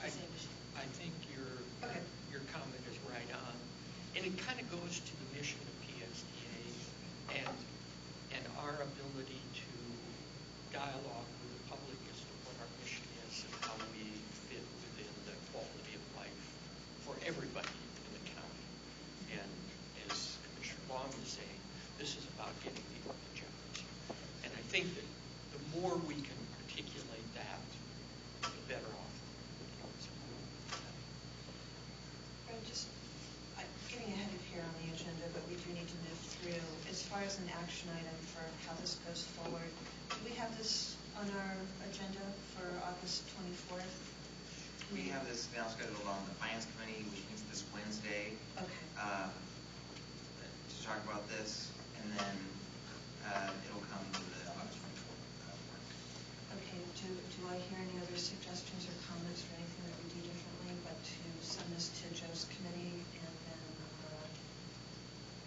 I think your comment is right on, and it kind of goes to the mission of PSTA and our ability to dialogue with the public as to what our mission is and how we fit within the quality of life for everybody in the county. And as Commissioner Long is saying, this is about getting people the jobs. And I think that the more we can articulate that, the better off. I'm just getting ahead of here on the agenda, but we do need to move through. As far as an action item for how this goes forward, do we have this on our agenda for August 24th? We have this now scheduled on the Finance Committee, which meets this Wednesday. Okay. To talk about this, and then it'll come to the August 24th work. Okay, do I hear any other suggestions or comments or anything that we do differently, but to send this to Joe's committee, and then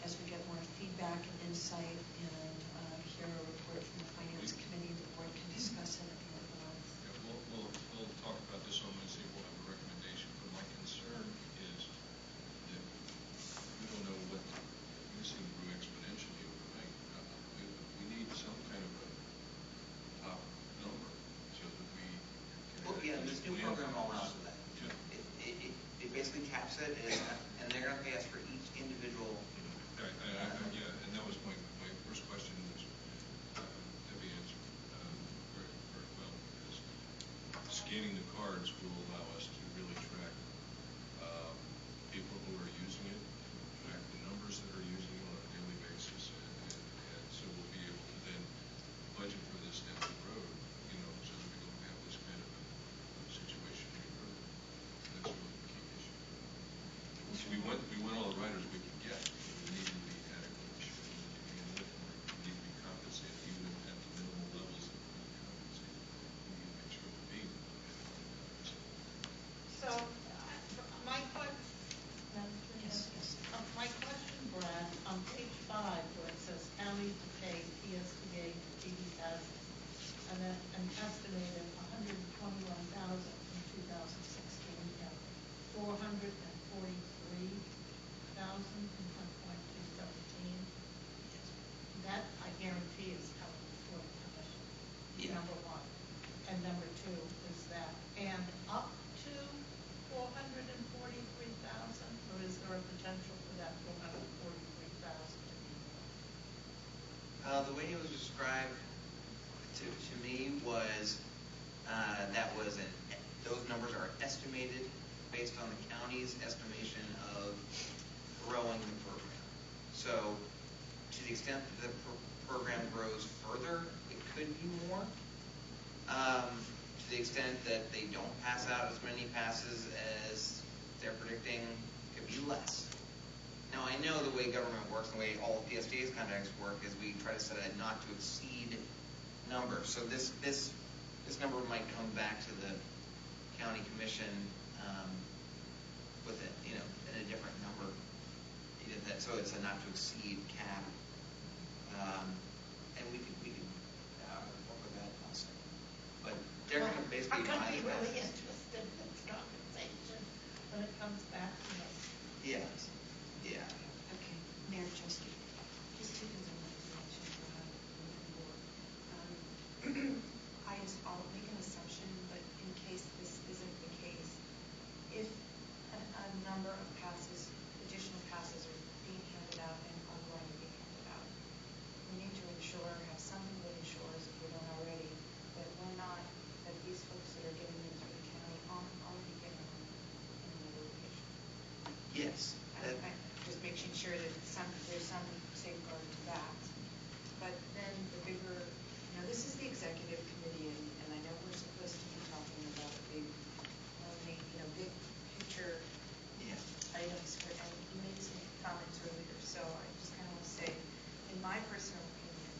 as we get more feedback and insight and hear a report from the Finance Committee, the board can discuss it at the end of the month. Yeah, we'll talk about this on Wednesday. We'll have a recommendation, but my concern is that we don't know what this thing grew exponentially overnight. We need some kind of a top number so that we can. Well, yeah, this new program allows for that. Yeah. It basically caps it, and they're going to pay us for each individual. Yeah, and that was my first question, which Debbie answered very, very well, because scanning the cards will allow us to really track people who are using it, track the numbers that are using it on a daily basis, and so we'll be able to then budget for this down the road, so that we don't have this kind of a situation recur. That's really the key issue. We want all the riders we can get, but we need to be adequately sure to begin with, and we need to be compensated, even at the minimal levels that we're going to compensate. We need to make sure they're being compensated. So, my question, my question, Brad, on page 5, where it says county to pay PSTA for TV passes, and then an estimated $121,000 in 2016 and $443,000 in 2017. That, I guarantee, is coming before the commission. Yeah. Number one. And number two is that, and up to 443,000, or is there a potential for that 443,000 to be more? The way it was described to me was those numbers are estimated based on the county's estimation of growing the program. So, to the extent that the program grows further, it could be more. To the extent that they don't pass out as many passes as they're predicting, it could be less. Now, I know the way government works and the way all PSTA's contracts work is we try to set a not to exceed number. So this number might come back to the county commission with it, in a different number. So it's a not to exceed cap, and we could work with that also. But they're going to basically I'm buy going to be the really passes. interested in this conversation when it comes back to us. Yes. Yeah. Okay, Mayor Chesky. Just two things I wanted to mention with the board. I'll make an assumption, but in case this isn't the case, if a number of passes, additional passes are being handed out and are going to be handed out, we need to ensure, have something that ensures, if we don't already, that that these folks that are getting them through the county aren't already getting them in another way. Yes. Just making sure that there's some safeguard to that. But then the bigger, this is the executive committee, and I know we're supposed to be talking about big, big picture Yeah. items, and you made some comments earlier, so I just kind of want to say, in my personal opinion,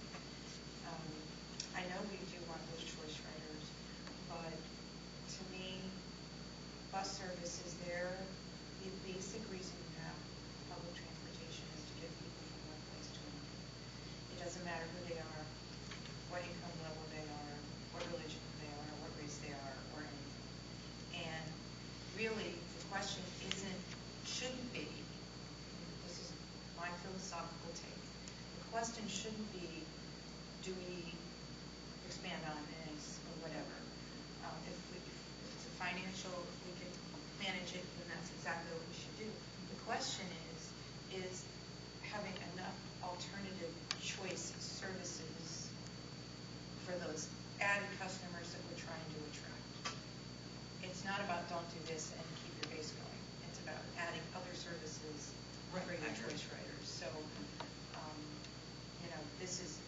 I know we do want those choice riders, but to me, bus service is there. The basic reason you have public transportation is to get people from one place to another. It doesn't matter who they are, what income level they are, what religion they are, what race they are, or anything. And really, the question shouldn't be, this is my philosophical take, the question shouldn't be, do we expand on this or whatever. If it's a financial, if we can manage it, then that's exactly what we should do. The question is having enough alternative choice services for those added customers that we're trying to attract. It's not about don't do this and keep your base going. It's about adding other services for your choice riders. So,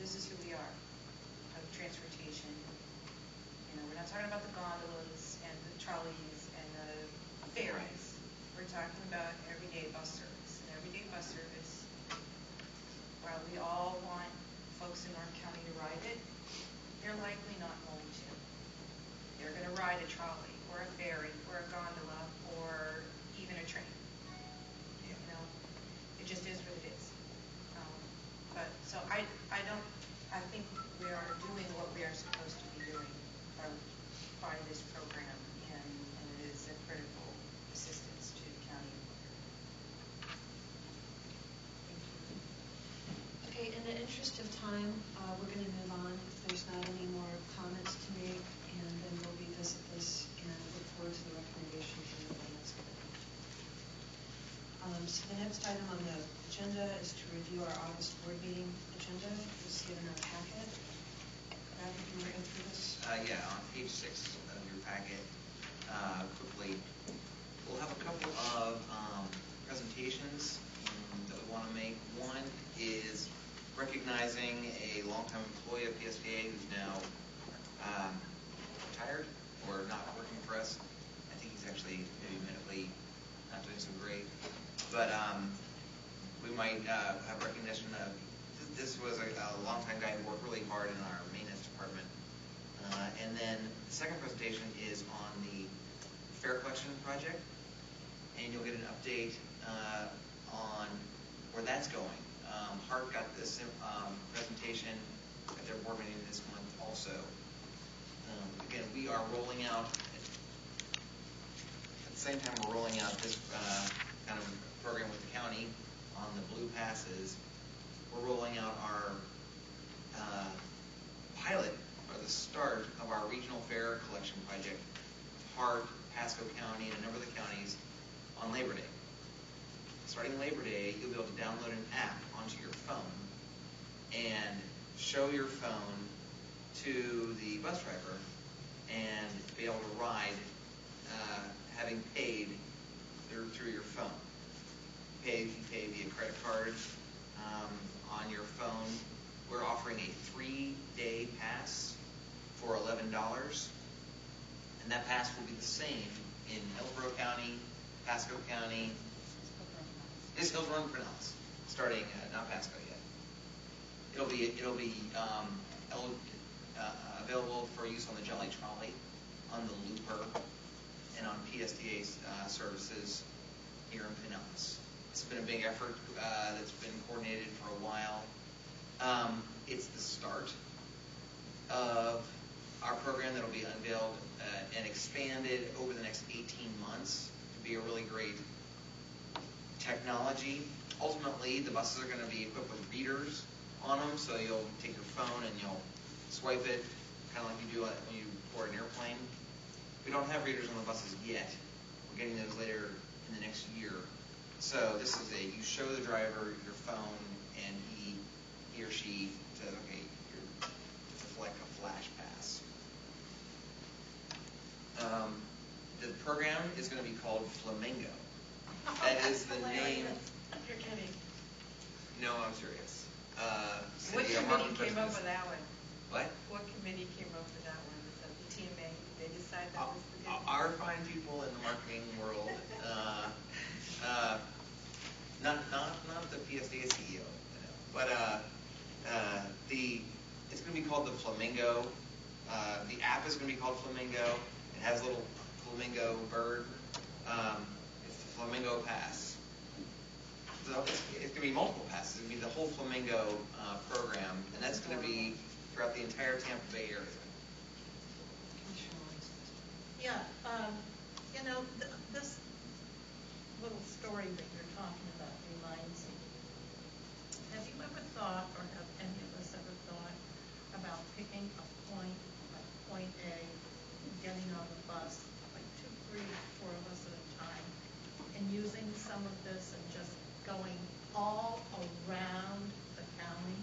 this is who we are. Transportation. We're not talking about the gondolas and the trolleys and the ferries. We're talking about everyday bus service. And everyday bus service, while we all want folks in North County to ride it, they're likely not going to. They're going to ride a trolley or a ferry or a gondola or even a train. It just is what it is. So I think we are doing what we are supposed to be doing by this program, and it is a critical assistance to the county. Okay, in the interest of time, we're going to move on if there's not any more comments to make, and then we'll revisit this and look forward to the recommendations from the Finance Committee. So the next item on the agenda is to review our August board meeting agenda. It was given our packet. Brad, if you were in for this? Yeah, on page 6 of your packet, quickly, we'll have a couple of presentations that we want to make. One is recognizing a longtime employee of PSTA who's now retired or not working for us. I think he's actually maybe admittedly not doing so great. But we might have recognition of, this was a longtime guy who worked really hard in our maintenance department. And then the second presentation is on the fare collection project. And you'll get an update on where that's going. Hart got this presentation at their board meeting this month also. Again, we are rolling out, at the same time we're rolling out this kind of program with the county on the blue passes. We're rolling out our pilot, or the start of our regional fare collection project, Hart, Pasco County, and a number of the counties on Labor Day. Starting Labor Day, you'll be able to download an app onto your phone and show your phone to the bus driver and be able to ride having paid through your phone. You can pay via credit card on your phone. We're offering a 3-day pass for $11, and that pass will be the same in Hillsborough County, Pasco County. It's Hillsborough and Pinellas, starting not Pasco yet. It'll be available for use on the Jolly Trolley, on the Looper, and on PSTA services here in Pinellas. It's been a big effort that's been coordinated for a while. It's the start of our program that will be unveiled and expanded over the next 18 months to be a really great technology. Ultimately, the buses are going to be equipped with readers on them, so you'll take your phone and you'll swipe it, kind of like you do when you board an airplane. We don't have readers on the buses yet. We're getting those later in the next year. So this is you show the driver your phone, and he or she says, okay, it's like a flash pass. The program is going to be called Flamingo. That is the name. You're kidding. No, I'm serious. What City of committee Martin came up Christmas. with that one? What? What committee came up with that one? Was that the TMA? Did they decide that was the good? Our fine people in the marketing world, not the PSTA CEO, but it's going to be called the Flamingo. The app is going to be called Flamingo. It has a little flamingo bird. It's the Flamingo Pass. So it's going to be multiple passes. It's going to be the whole Flamingo program, and that's going to be throughout the entire Tampa Bay area. Yeah, this little story that you're talking about reminds me. Have you ever thought, or have any of us ever thought, about picking a point, like point A, getting on the bus, like 2, 3, 4 of us at a time, and using some of this and just going all around the county?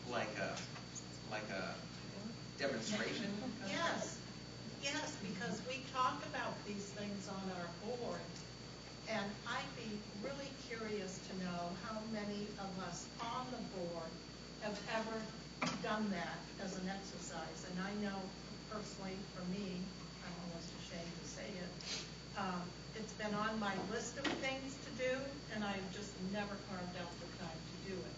Like a demonstration? Yes, because we talk about these things on our board, and I'd be really curious to know how many of us on the board have ever done that as an exercise. And I know personally for me, I'm almost ashamed to say it, it's been on my list of things to do, and I've just never carved out the time to do it.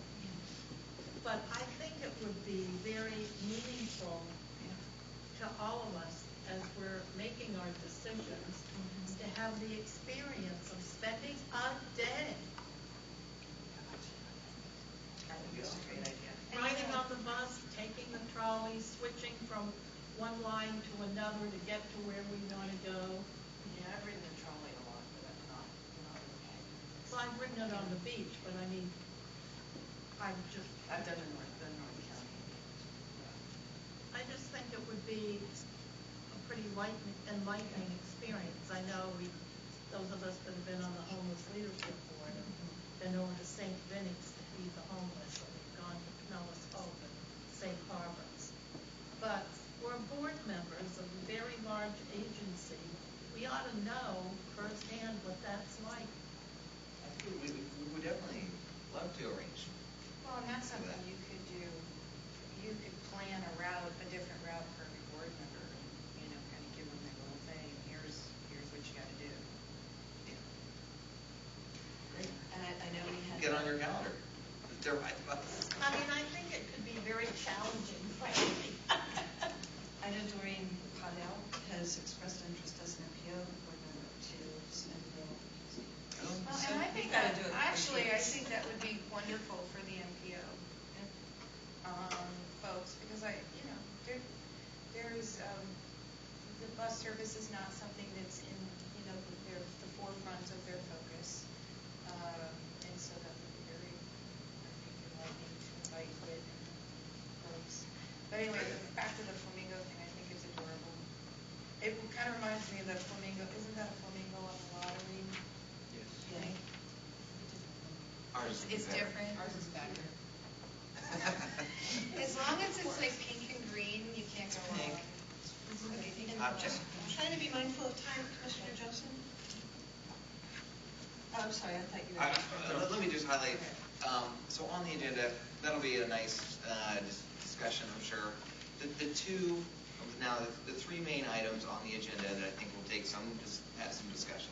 But I think it would be very meaningful to all of us as we're making our decisions to have the experience of spending a day I think it's a great idea. riding on the bus, taking the trolley, switching from one line to another to get to where we want to go. Yeah, I've ridden the trolley a lot, but I'm not okay. Well, I've ridden it on the beach, but I mean, I've done the North County. I just think it would be a pretty enlightening experience. I know those of us that have been on the homeless leadership board have been over to St. Vinny's to feed the homeless, or we've gone to Pinellas Hope and St. Barbara's. But we're board members of a very large agency. We ought to know firsthand what that's like. I think we would definitely love to arrange. Well, and that's something you could do. You could plan a different route for every board member, and, kind of give them their little thing, and here's what you got to do. Great. And I know we had. Get on your calendar. They're right. I mean, I think it could be very challenging, frankly. I know Doreen Caudill has expressed interest as an MPO board member to spend a day at the museum. Well, So and I we've think got to that, do it actually, I quickly. think that would be wonderful for the MPO folks, because there's, the bus service is not something that's in, the forefront of their focus. And so that would be very, I think, enlightening to invite WIT folks. But anyway, back to the flamingo thing, I think is adorable. It kind of reminds me of the flamingo. Isn't that a flamingo on the lottery? Yes. Thing? Ours It's better. different. Ours is better. As long as it's like pink and green, you can't go Pink. wrong. Okay, thank you. Just trying to be mindful of time, Commissioner Johnson. Oh, I'm sorry, I thought you were. Let me just highlight, so on the agenda, that'll be a nice discussion, I'm sure. The three main items on the agenda that I think will have some discussion.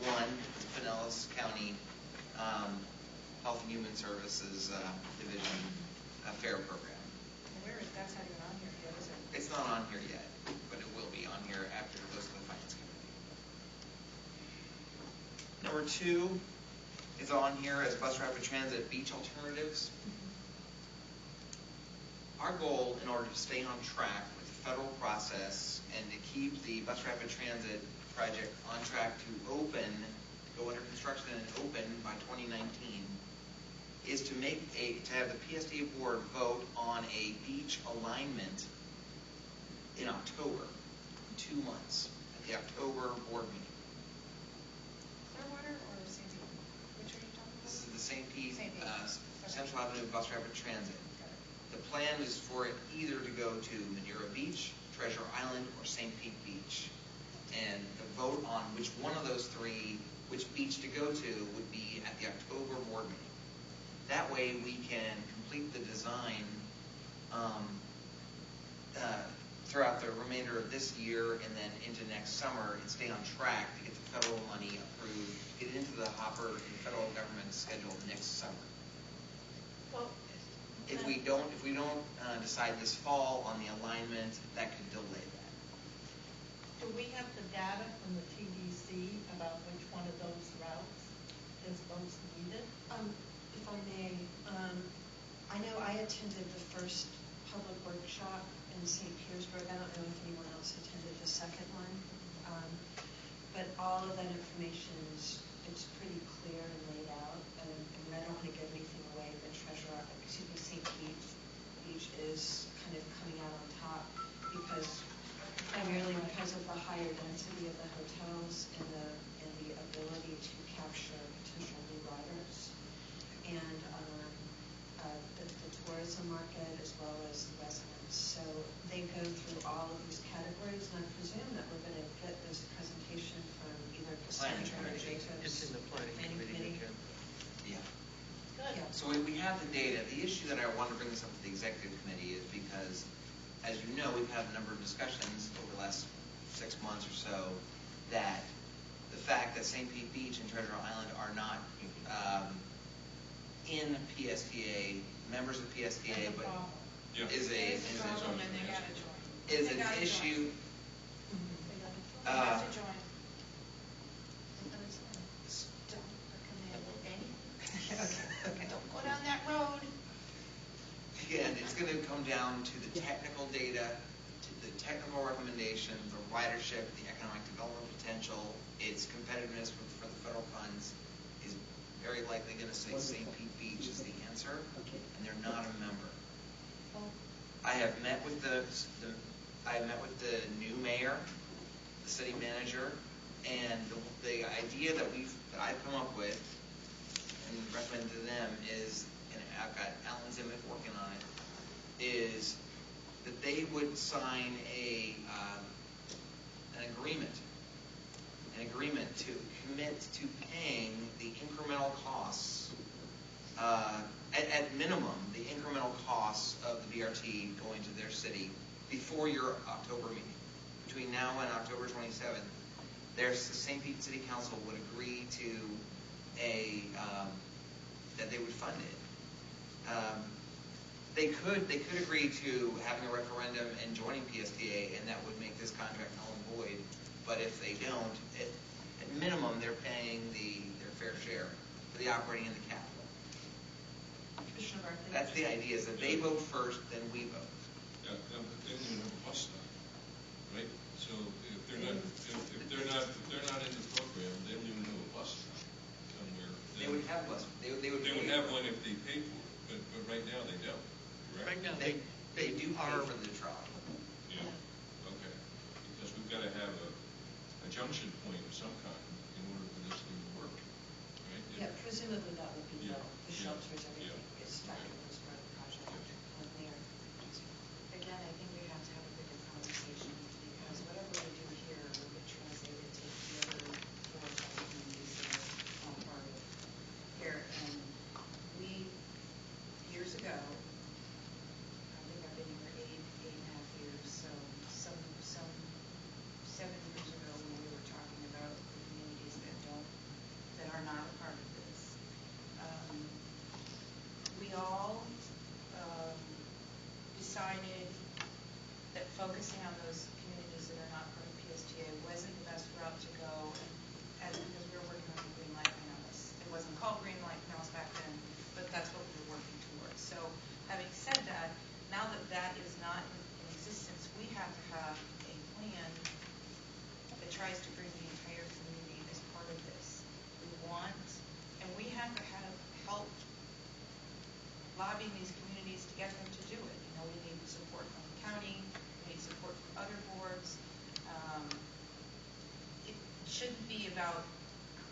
One, the Pinellas County Health and Human Services Division Fair Program. That's not even on here yet, is it? It's not on here yet, but it will be on here after it goes to the Finance Committee. Number two is on here as bus rapid transit beach alternatives. Our goal, in order to stay on track with the federal process and to keep the bus rapid transit project on track to go under construction and open by 2019, is to have the PSTA board vote on a beach alignment in October, in 2 months, at the October board meeting. Clearwater or St. Pete? Which are you talking about? This is the St. Pete, St. Pete. Central Avenue Bus Rapid Transit. Got it. The plan is for it either to go to Madeira Beach, Treasure Island, or St. Pete Beach. And the vote on which one of those three, which beach to go to, would be at the October board meeting. That way we can complete the design throughout the remainder of this year and then into next summer, and stay on track to get the federal money approved, get it into the hopper in the federal government schedule next summer. Well, If we don't decide this fall on the alignment, that could delay that. do we have the data from the TDC about which one of those routes is most needed? If I may, I know I attended the first public workshop in St. Petersburg. I don't know if anyone else attended the second one. But all of that information it's pretty clear and laid out. And I don't want to give anything away, but St. Pete Beach is kind of coming out on top primarily because of the higher density of the hotels and the ability to capture potential new riders. And the tourism market as well as the residents. So they go through all of these categories, and I presume that we're going to get this presentation from either Planning Cassandra or committee. Jacobs. It's in the planning committee again. Yeah. Good. Yeah. So we have the data. The issue that I want to bring this up to the executive committee is because, as you know, we've had a number of discussions over the last 6 months or so that the fact that St. Pete Beach and Treasure Island are not in PSTA, members of PSTA, but Yeah. is It's a problem and they gotta join. They an gotta issue. They have to join. Don't recommend anything. Don't go down that road. Again, it's going to come down to the technical data, to the technical recommendation, the ridership, the economic development potential, its competitiveness for the federal funds is very likely going to say St. Pete Beach is the answer, and they're not a member. I have met with the new mayor, the city manager, and the idea that I've come up with and recommended to them is, and I've got Alan Zimmick working on it, is that they would sign an agreement to commit to paying the incremental costs, at minimum, the incremental costs of the BRT going to their city before your October meeting. Between now and October 27th, the St. Pete City Council would agree to that they would fund it. They could agree to having a referendum and joining PSTA, and that would make this contract null and void. But if they don't, at minimum, they're paying their fair share for the operating and the capital. Commissioner Barkley. That's the idea, is that they vote first, then we vote. Yeah, but they don't even have a bus stop, right? So if they're not in the program, they don't even have a bus stop somewhere. They would have less. They would have one if they paid for it, but right now they don't. Correct? Right now, They do pay for the trolley. Yeah. Okay. Because we've got to have a junction point of some kind in order for this thing to work, right? Yeah, presumably that would be Yeah. the shelters, everything Yeah. is factored as part of the project there. Again, I think we have to have a bigger conversation, because whatever we do here will get translated to the other 4 or 5 communities that are on part of here. And we, years ago, I think I've been here 8.5 years, so some 7 years ago, when we were talking about the communities that are not a part of this, we all decided that focusing on those communities that are not part of PSTA wasn't the best route to go, and because we were working on the Green Light Pinellas. It wasn't called Green Light Pinellas back then, but that's what we were working towards. So having said that, now that that is not in existence, we have to have a plan that tries to bring the entire community as part of this. We want, and we have to have help lobbying these communities to get them to do it. You know, we need support from the county, we need support from other boards. It shouldn't be about,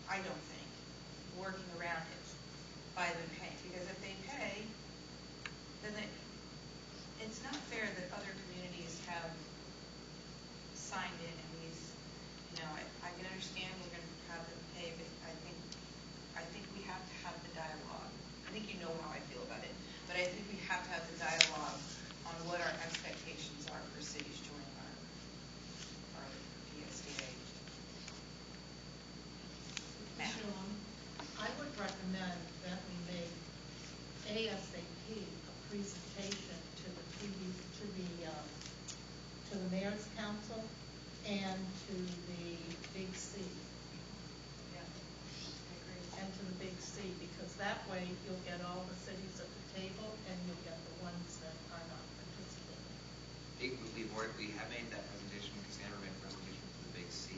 I don't think, working around it by them paying. Because if they pay, then it's not fair that other communities have signed in and these, presentation to the to the mayor's council and to the Big C. Yeah, I agree. And to the Big C, because that way you'll get all the cities at the table and you'll get the ones that are not participating. We have made that presentation. Cassandra made a presentation to the Big C.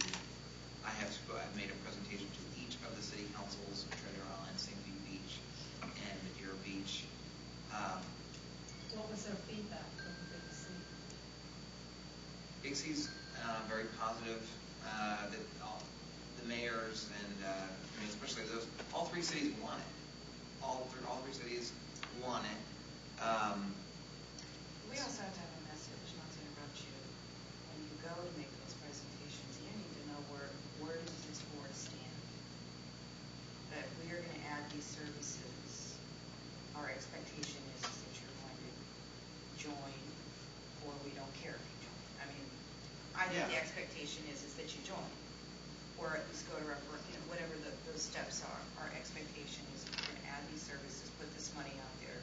I've made a presentation to each of the city councils, Treasure Island, St. Pete Beach, and Madeira Beach. What was their feedback from the Big C? Big C's very positive. The mayors and especially those, all three cities want it. All three cities want it. We also have to have a message, not to interrupt you. When you go to make those presentations, you need to know where does this board stand. That we are going to add these services. Our expectation is that you're going to join, or we don't care if you join. I mean, I think the expectation is that you join, or at least go to whatever those steps are. Our expectation is that we're going to add these services, put this money out there,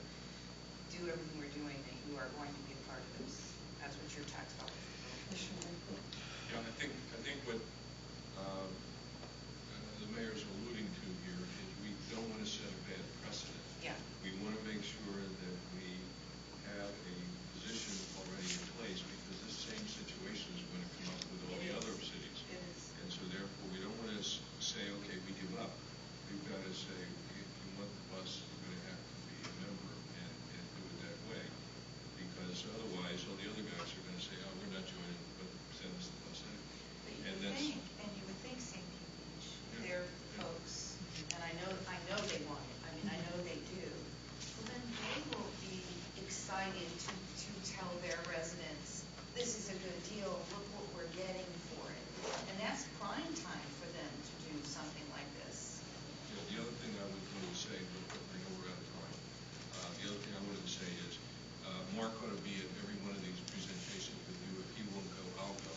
do everything we're doing, that you are going to be a part of this. That's what your tax dollars are for. Yeah, I think what the mayor's alluding to here is we don't want to set a bad precedent. Yeah. We want to make sure that we have a position already in place, because this same situation is going to come up with all the other cities. It is. And so therefore, we don't want to say, okay, we give up. We've got to say, if you want the bus, you're going to have to be a member and do it that way. Because otherwise, all the other guys are going to say, oh, we're not joining, but send us the bus anyway. But you would think St. Pete Beach, they're folks, and I know they want it. I mean, I know they do. Well, then they will be excited to tell their residents, this is a good deal, look what we're getting for it. And that's prime time for them to do something like this. Yeah, the other thing I was going to say, but I know we're out of time. The other thing I wanted to say is, Mark ought to be at every one of these presentations with you. If he won't go, I'll go.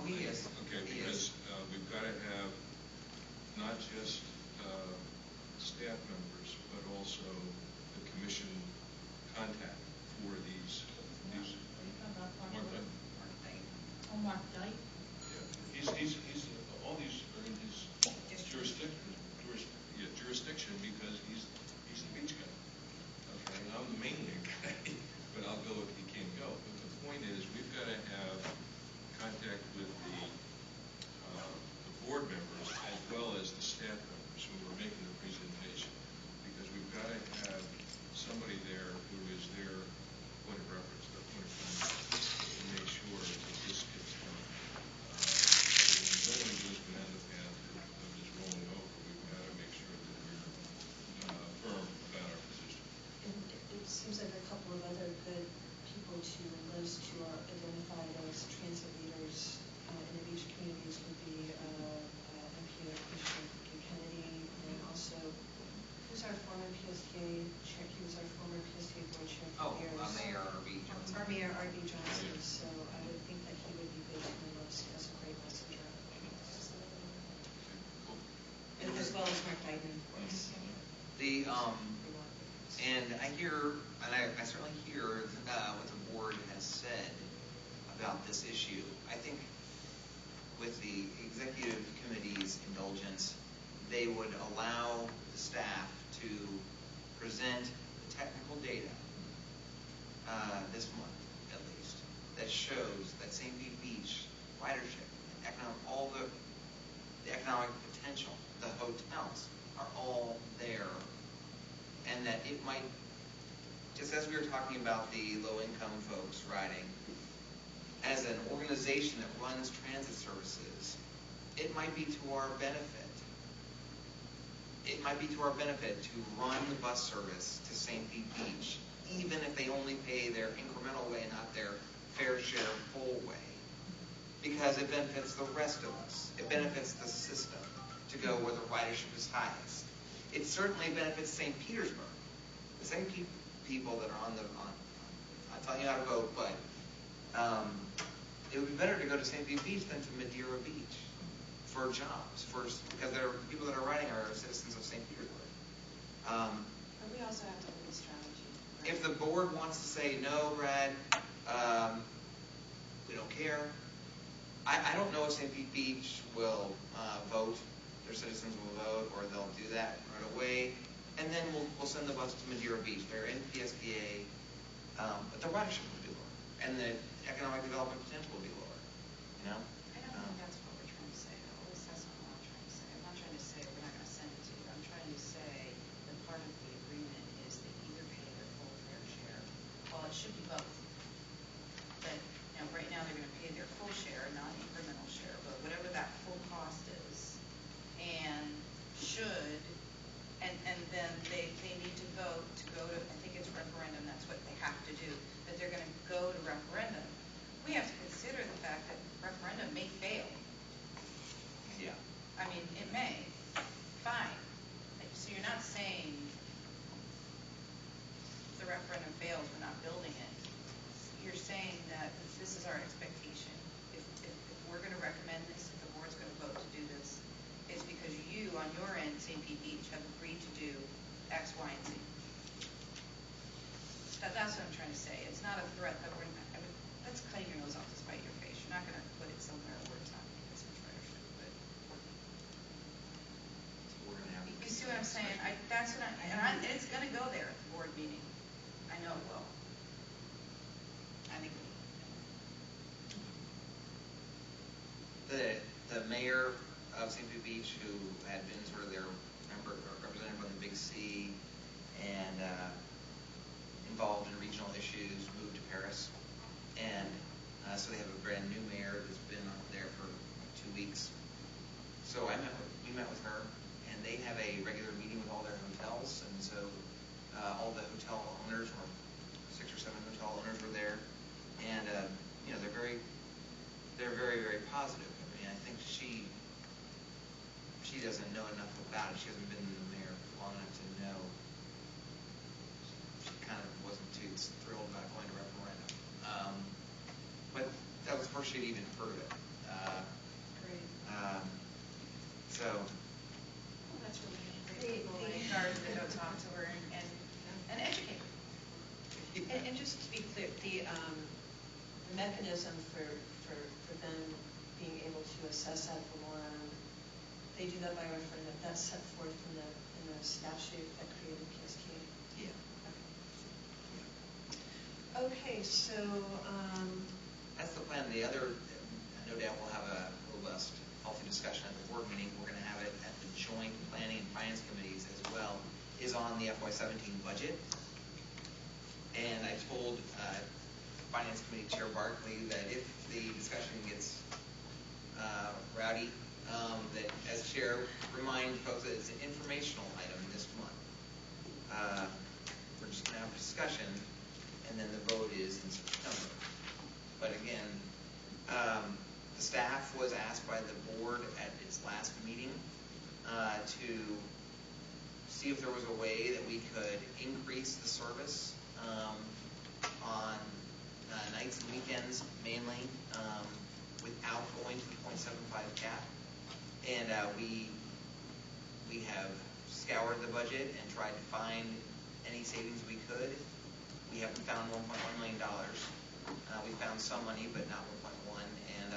He is. Okay, because we've got to have not just staff members, but also the commission contact for these. Mark Dunn. Oh, Mark Dyke? Yeah, he's all these are in his jurisdiction because he's the beach guy. Okay, and I'm the mainland guy, but I'll go if he can't go. But the point is, we've got to have contact with the board members as well as the staff members who are making the presentation, because we've got to have somebody there who is their point of reference, their point of contact, to make sure that this gets done. We don't want to just go down the path of just rolling over. We've got to make sure that we're firm about our position. It seems like a couple of other good people to enlist who are identified as transit leaders in the beach communities would be MPO Commissioner Kennedy, and also who's our former PSTA chair? He was our former PSTA board chair for years. Mayor R.B. Johnson. Our Mayor R.B. Johnson. So I would think that he would be good to enlist as a great messenger. And as well as Mark Dyden, of course. And I certainly hear what the board has said about this issue. I think with the executive committee's indulgence, they would allow the staff to present the technical data this month, at least, that shows that St. Pete Beach ridership, all the economic potential, the hotels are all there, and that it might, just as we were talking about the low-income folks riding, as an organization that runs transit services, it might be to our benefit. It might be to our benefit to run the bus service to St. Pete Beach, even if they only pay their incremental way, not their fair share full way, because it benefits the rest of us. It benefits the system to go where the ridership is highest. It certainly benefits St. Petersburg. The same people that are on I'm telling you how to vote, but it would be better to go to St. Pete Beach than to Madeira Beach for jobs, because the people that are riding are citizens of St. Petersburg. But we also have to have a strategy. if the board wants to say, no, Brad, we don't care, I don't know if St. Pete Beach will vote, their citizens will vote, or they'll do that right away, and then we'll send the bus to Madeira Beach. They're in PSTA, but the ridership will be lower, and the economic development potential will be lower, you know? I don't think that's what we're trying to say, though. At least that's not what I'm trying to say. I'm not trying to say we're not going to send it to you. I'm trying to say that part of the agreement is they either pay their full fair share, well, it should be both. But, you know, right now they're going to pay their full share, not incremental share, but whatever that full cost is, and should, and then they need to vote to go to, I think it's referendum, that's what they have to do, that they're going to go to referendum. We have to consider the fact that referendum may fail. Yeah. I mean, it may. Fine. So you're not saying the referendum fails, we're not building it. You're saying that this is our expectation. If we're going to recommend this, if the board's going to vote to do this, it's because you, on your end, St. Pete Beach, have agreed to do X, Y, and Z. That's what I'm trying to say. It's not a threat that we're not, I mean, that's cutting your nose off to spite your face. You're not going to put it somewhere where it's not going to get some ridership. But So we're going to have. you see what I'm saying? That's what and it's going to go there at the board meeting. I know it will. I think it will. The mayor of St. Pete Beach, who had been sort of their member or representative on the Big C and involved in regional issues, moved to Paris, and so they have a brand new mayor that's been there for 2 weeks. So we met with her, and they have a regular meeting with all their hotels, and so all the hotel owners, or 6 or 7 hotel owners, were there, and you know, they're very, very positive. I mean, I think she doesn't know enough about it. She hasn't been the mayor long enough to know. She kind of wasn't too thrilled about going to referendum. But that was the first she'd even heard of it. Great. So. Well, that's really great. People like Garth to go talk to her and educate her. And just to be clear, the mechanism for them being able to assess ad valorem, they do that by referendum. That's set forth in the statute that created PSTA. Yeah. Okay, so That's the plan. The other, no doubt we'll have a robust, healthy discussion at the board meeting. We're going to have it at the joint planning and finance committees as well, is on the FY17 budget. And I told Finance Committee Chair Barkley that if the discussion gets rowdy, that as chair, remind folks that it's an informational item this month. We're just going to have a discussion, and then the vote is in September. But again, the staff was asked by the board at its last meeting to see if there was a way that we could increase the service on nights and weekends mainly, without going to the 0.75 cap. And we have scoured the budget and tried to find any savings we could. We haven't found $1.1 million. We found some money, but not 1.1. And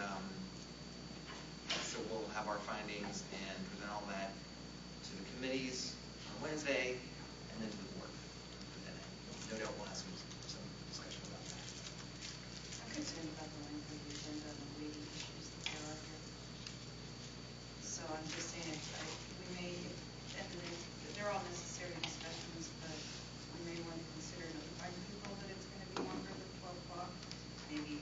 so we'll have our findings and present all that to the committees on Wednesday, and then to the board. And no doubt we'll have some discussion about that. I'm concerned about the length of the agenda and the weighty issues that there are here. So I'm just saying, we may, at the end, they're all necessary discussions, but we may want to consider notifying people that it's going to be longer than 12 o'clock, maybe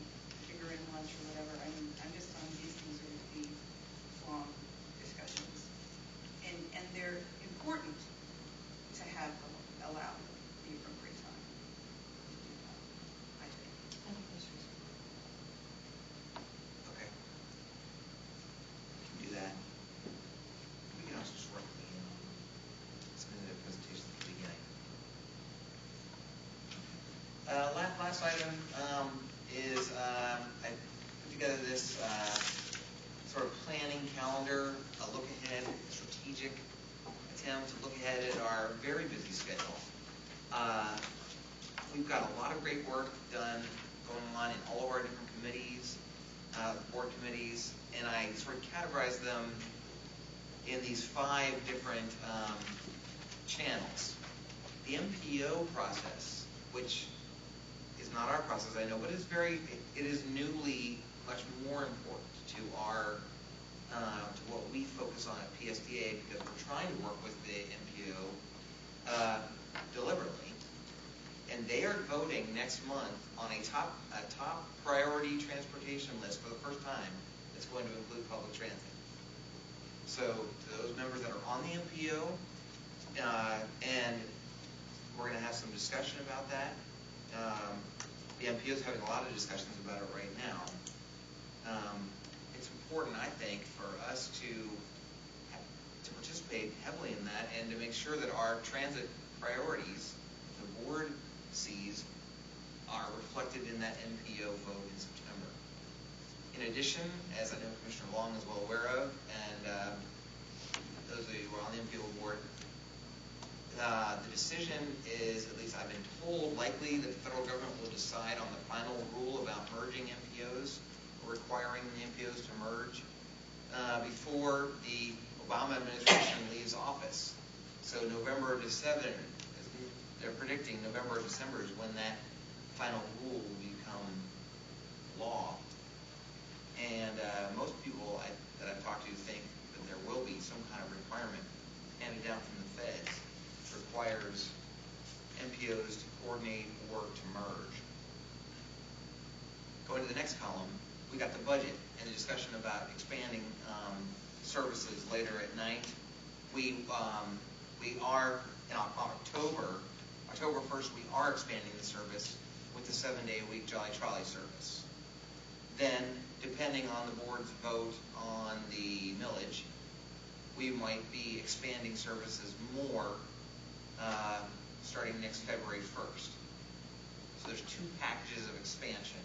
figure in lunch or whatever. I mean, I'm just telling you, these things are going to be long discussions. And they're important to have allowed the appropriate time to do that, I think. I think that's reasonable. Okay. We can do that. We can also just work with the some of the presentations at the beginning. Last item is I put together this sort of planning calendar, a look ahead, a strategic attempt to look ahead at our very busy schedule. we've got a lot of great work done going on in all of our different committees, board committees, and I sort of categorize them in these 5 different channels. The MPO process, which is not our process, I know, but it is newly much more important to our to what we focus on at PSTA, because we're trying to work with the MPO deliberately, and they are voting next month on a top priority transportation list for the first time that's going to include public transit. So to those members that are on the MPO, and we're going to have some discussion about that. The MPO is having a lot of discussions about it right now. It's important, I think, for us to participate heavily in that and to make sure that our transit priorities, the board sees, are reflected in that MPO vote in September. In addition, as I know Commissioner Long is well aware of, and those of you who are on the MPO board, the decision is, at least I've been told, likely that the federal government will decide on the final rule about merging MPOs, or requiring the MPOs to merge, before the Obama administration leaves office. So November or December, they're predicting November or December is when that final rule will become law. And most people that I've talked to think that there will be some kind of requirement handed down from the feds that requires MPOs to coordinate or to merge. Going to the next column, we got the budget and the discussion about expanding services later at night. We are on October 1st, we are expanding the service with the 7-day-a-week Jolly Trolley service. Then, depending on the board's vote on the millage, we might be expanding services more starting next February 1st. So there's 2 packages of expansion.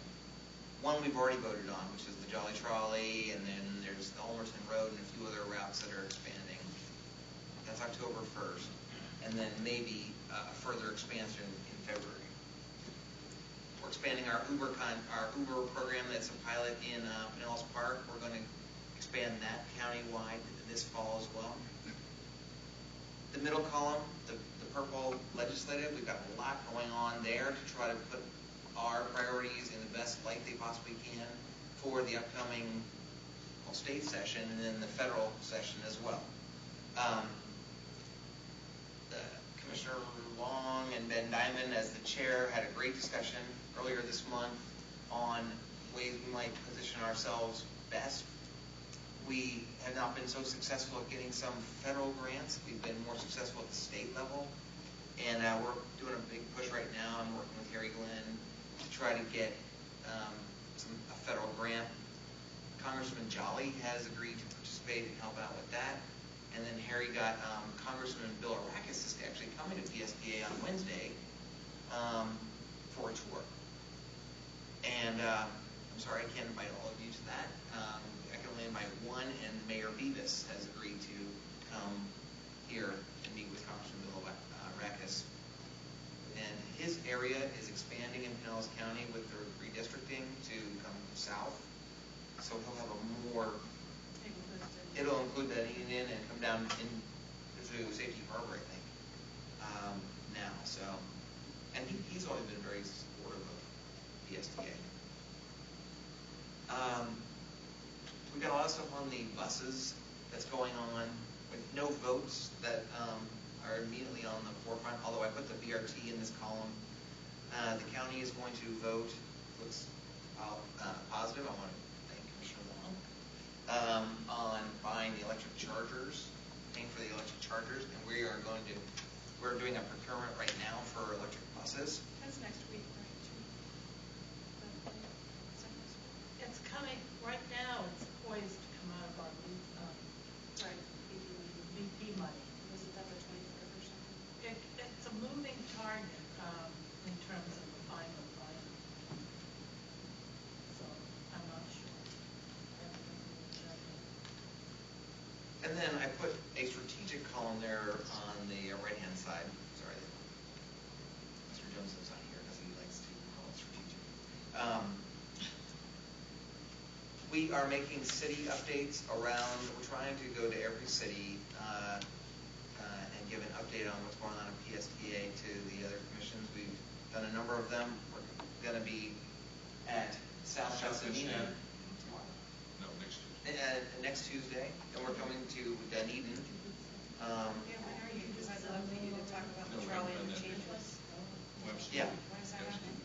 One we've already voted on, which is the Jolly Trolley, and then there's the Ulmerton Road and a few other routes that are expanding. That's October 1st. And then maybe a further expansion in February. We're expanding our Uber program that's a pilot in Pinellas Park. We're going to expand that countywide this fall as well. The middle column, the purple legislative, we've got a lot going on there to try to put our priorities in the best light they possibly can for the upcoming state session and then the federal session as well. Commissioner Long and Ben Diamond, as the chair, had a great discussion earlier this month on ways we might position ourselves best. We have not been so successful at getting some federal grants. We've been more successful at the state level. And we're doing a big push right now. I'm working with Harry Glenn to try to get a federal grant. Congressman Jolly has agreed to participate and help out with that. And then Harry got Congressman Bill Arrakis is actually coming to PSTA on Wednesday for a tour. And I'm sorry I can't invite all of you to that. I can only invite one, and Mayor Beavis has agreed to come here and meet with Congressman Bill Arrakis. And his area is expanding in Pinellas County with the redistricting to come south. So he'll have a more, it'll include that Indian and come down into Safety Harbor, I think, now. So, and he's always been very supportive of PSTA. We got a lot of stuff on the buses that's going on with no votes that are immediately on the forefront, although I put the BRT in this column. The county is going to vote, looks positive, I want to thank Commissioner Long, on buying the electric chargers, paying for the electric chargers, and we're doing a procurement right now for electric buses. That's next week, right? It's coming, right now, it's poised to come out of our Right, BP money. wasn't that the 23rd or something? It's a moving target in terms of the final budget. So I'm not sure. I haven't looked at it. And then I put a strategic column there on the right-hand side. Sorry, Mr. Jones is not here because he we are making city updates around, we're trying to go to every city and give an update on what's going on in PSTA to the other commissions. We've done a number of them. We're going to be at South Pasadena No, next Tuesday. next Tuesday, and we're coming to Dunedin. Yeah, when are you? Because I'd love for you to talk about No, the we trolley haven't and done the that. changes. Webster. Yeah. When is that happening?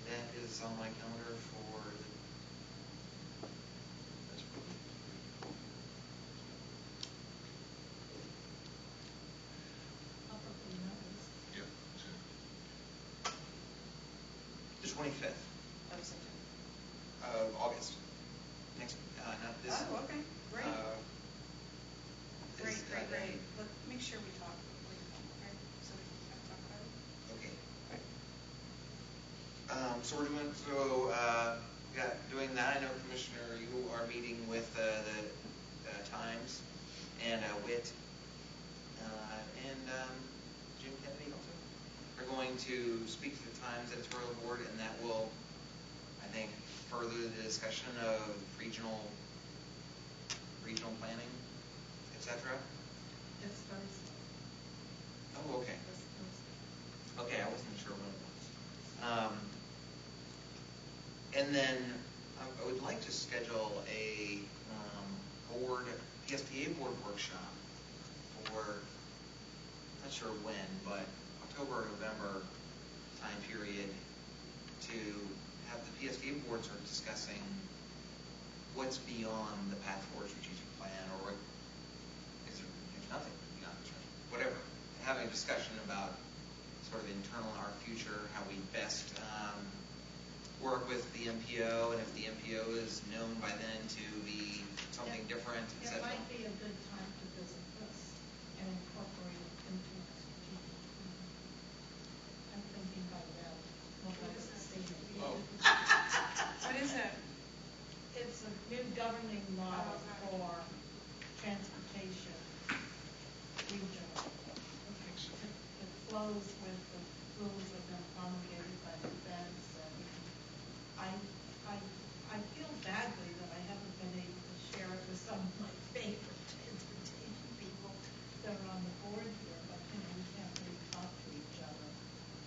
That is on my calendar for that's Probably knows. Yeah, that's it. the 25th Of September. of August. Next, not this. Oh, okay, great. This, Great. Make sure we talk before you come, okay? So we can talk about it. Okay. So we're doing doing that. I know, Commissioner, you are meeting with the Times and WIT and Jim Kennedy also. We're going to speak to the Times editorial board, and that will, I think, further the discussion of regional planning, etc. It's Thursday. Oh, okay. This Thursday. Okay, I wasn't sure when it was. And then I would like to schedule a PSTA board workshop for, not sure when, but October or November time period to have the PSTA board start discussing what's beyond the path forward strategic plan, or is there's nothing beyond the strategic, whatever. Having a discussion about sort of internal in our future, how we best work with the MPO, and if the MPO is known by then to be something different, It etc. might be a good time to visit this and incorporate it into the strategic plan. I'm thinking by that, what I was stating. Oh. What is it? It's a new governing model for transportation regional. It flows with the rules that have been promulgated by the feds, and I feel badly that I haven't been able to share it with some of my favorite transportation people that are on the board here, but we can't really talk to each other.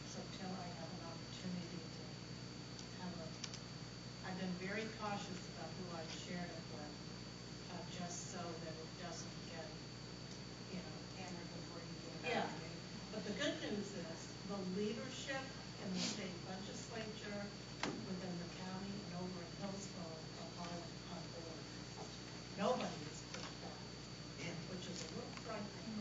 So till I have an opportunity to I've been very cautious about who I've shared it with, just so that it doesn't get, Hammered before you get it yeah. out. But the good news is the leadership in the state legislature, within the county, and over in Hillsborough are all on board. Nobody is pushed back, which is a little frightening.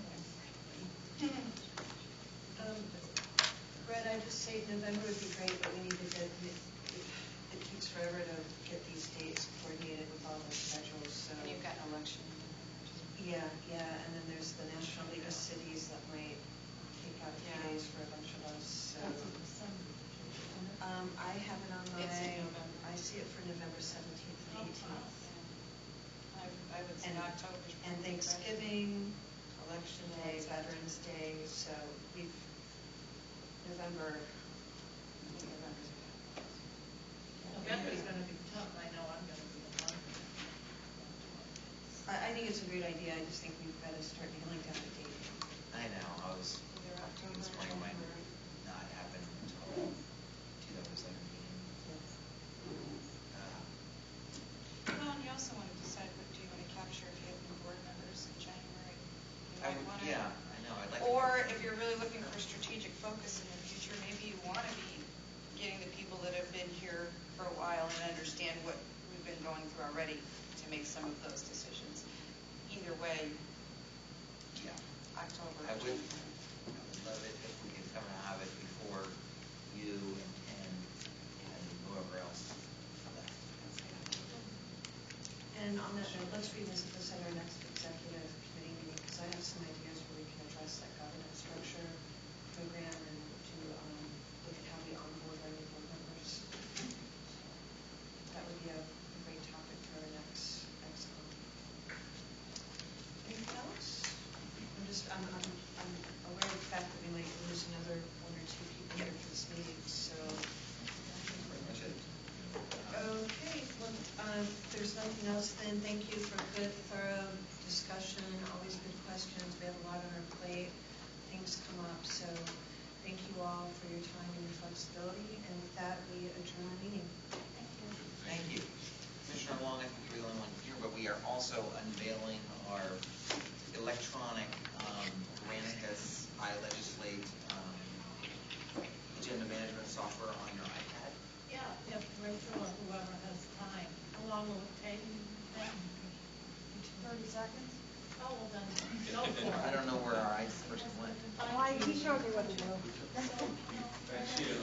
Brett, I just say November would be great, but we need to get, it takes forever to get these dates coordinated with all the schedules, so. And you've got an election. Yeah, and then there's the National League of Cities that might take out a few Yeah. days for a bunch of us, so. That's in December. I have it on It's in my, November. I see it for November 17th and 18th. I would say And- October's And probably Thanksgiving, Election Day, Veterans Day, so November. November's okay. November's gonna be tough, I know I'm gonna be in London. I think it's a great idea, I just think we've got to start nailing down the date. I know, I was Either October this or morning might January. not happen until 2017. Well, and you also want to decide what do you want to capture if you have new board members in January. You might want to. Yeah, I know, I'd like to. Or if you're really looking for strategic focus in the future, maybe you want to be getting the people that have been here for a while and understand what we've been going through already to make some of those decisions. Either way, Yeah, October. I would love it if we could come and have it before you and whoever else left. And on that note, let's revisit this at our next executive committee meeting, because I have some ideas where we can address that governance structure program and to look at how we onboard our new board members. That would be a great topic for our next Anything else? I'm aware of the fact that we might lose another one or two people here for this meeting, so. Pretty much it. Okay, well, nothing else, then thank you for good, thorough discussion, always good questions. We have a lot on our plate, things come up, so thank you all for your time and your flexibility. And with that, we adjourn our meeting. Thank you. Commissioner Long, I think you're the only one here, but we are also unveiling our electronic Granicus iLegislate agenda management software on your iPad. Yeah, if Rachel or whoever has time. How long will it take? 30 seconds? Oh, well then, go for it. I don't know where our IT person went. Oh, he showed me what to do. I see it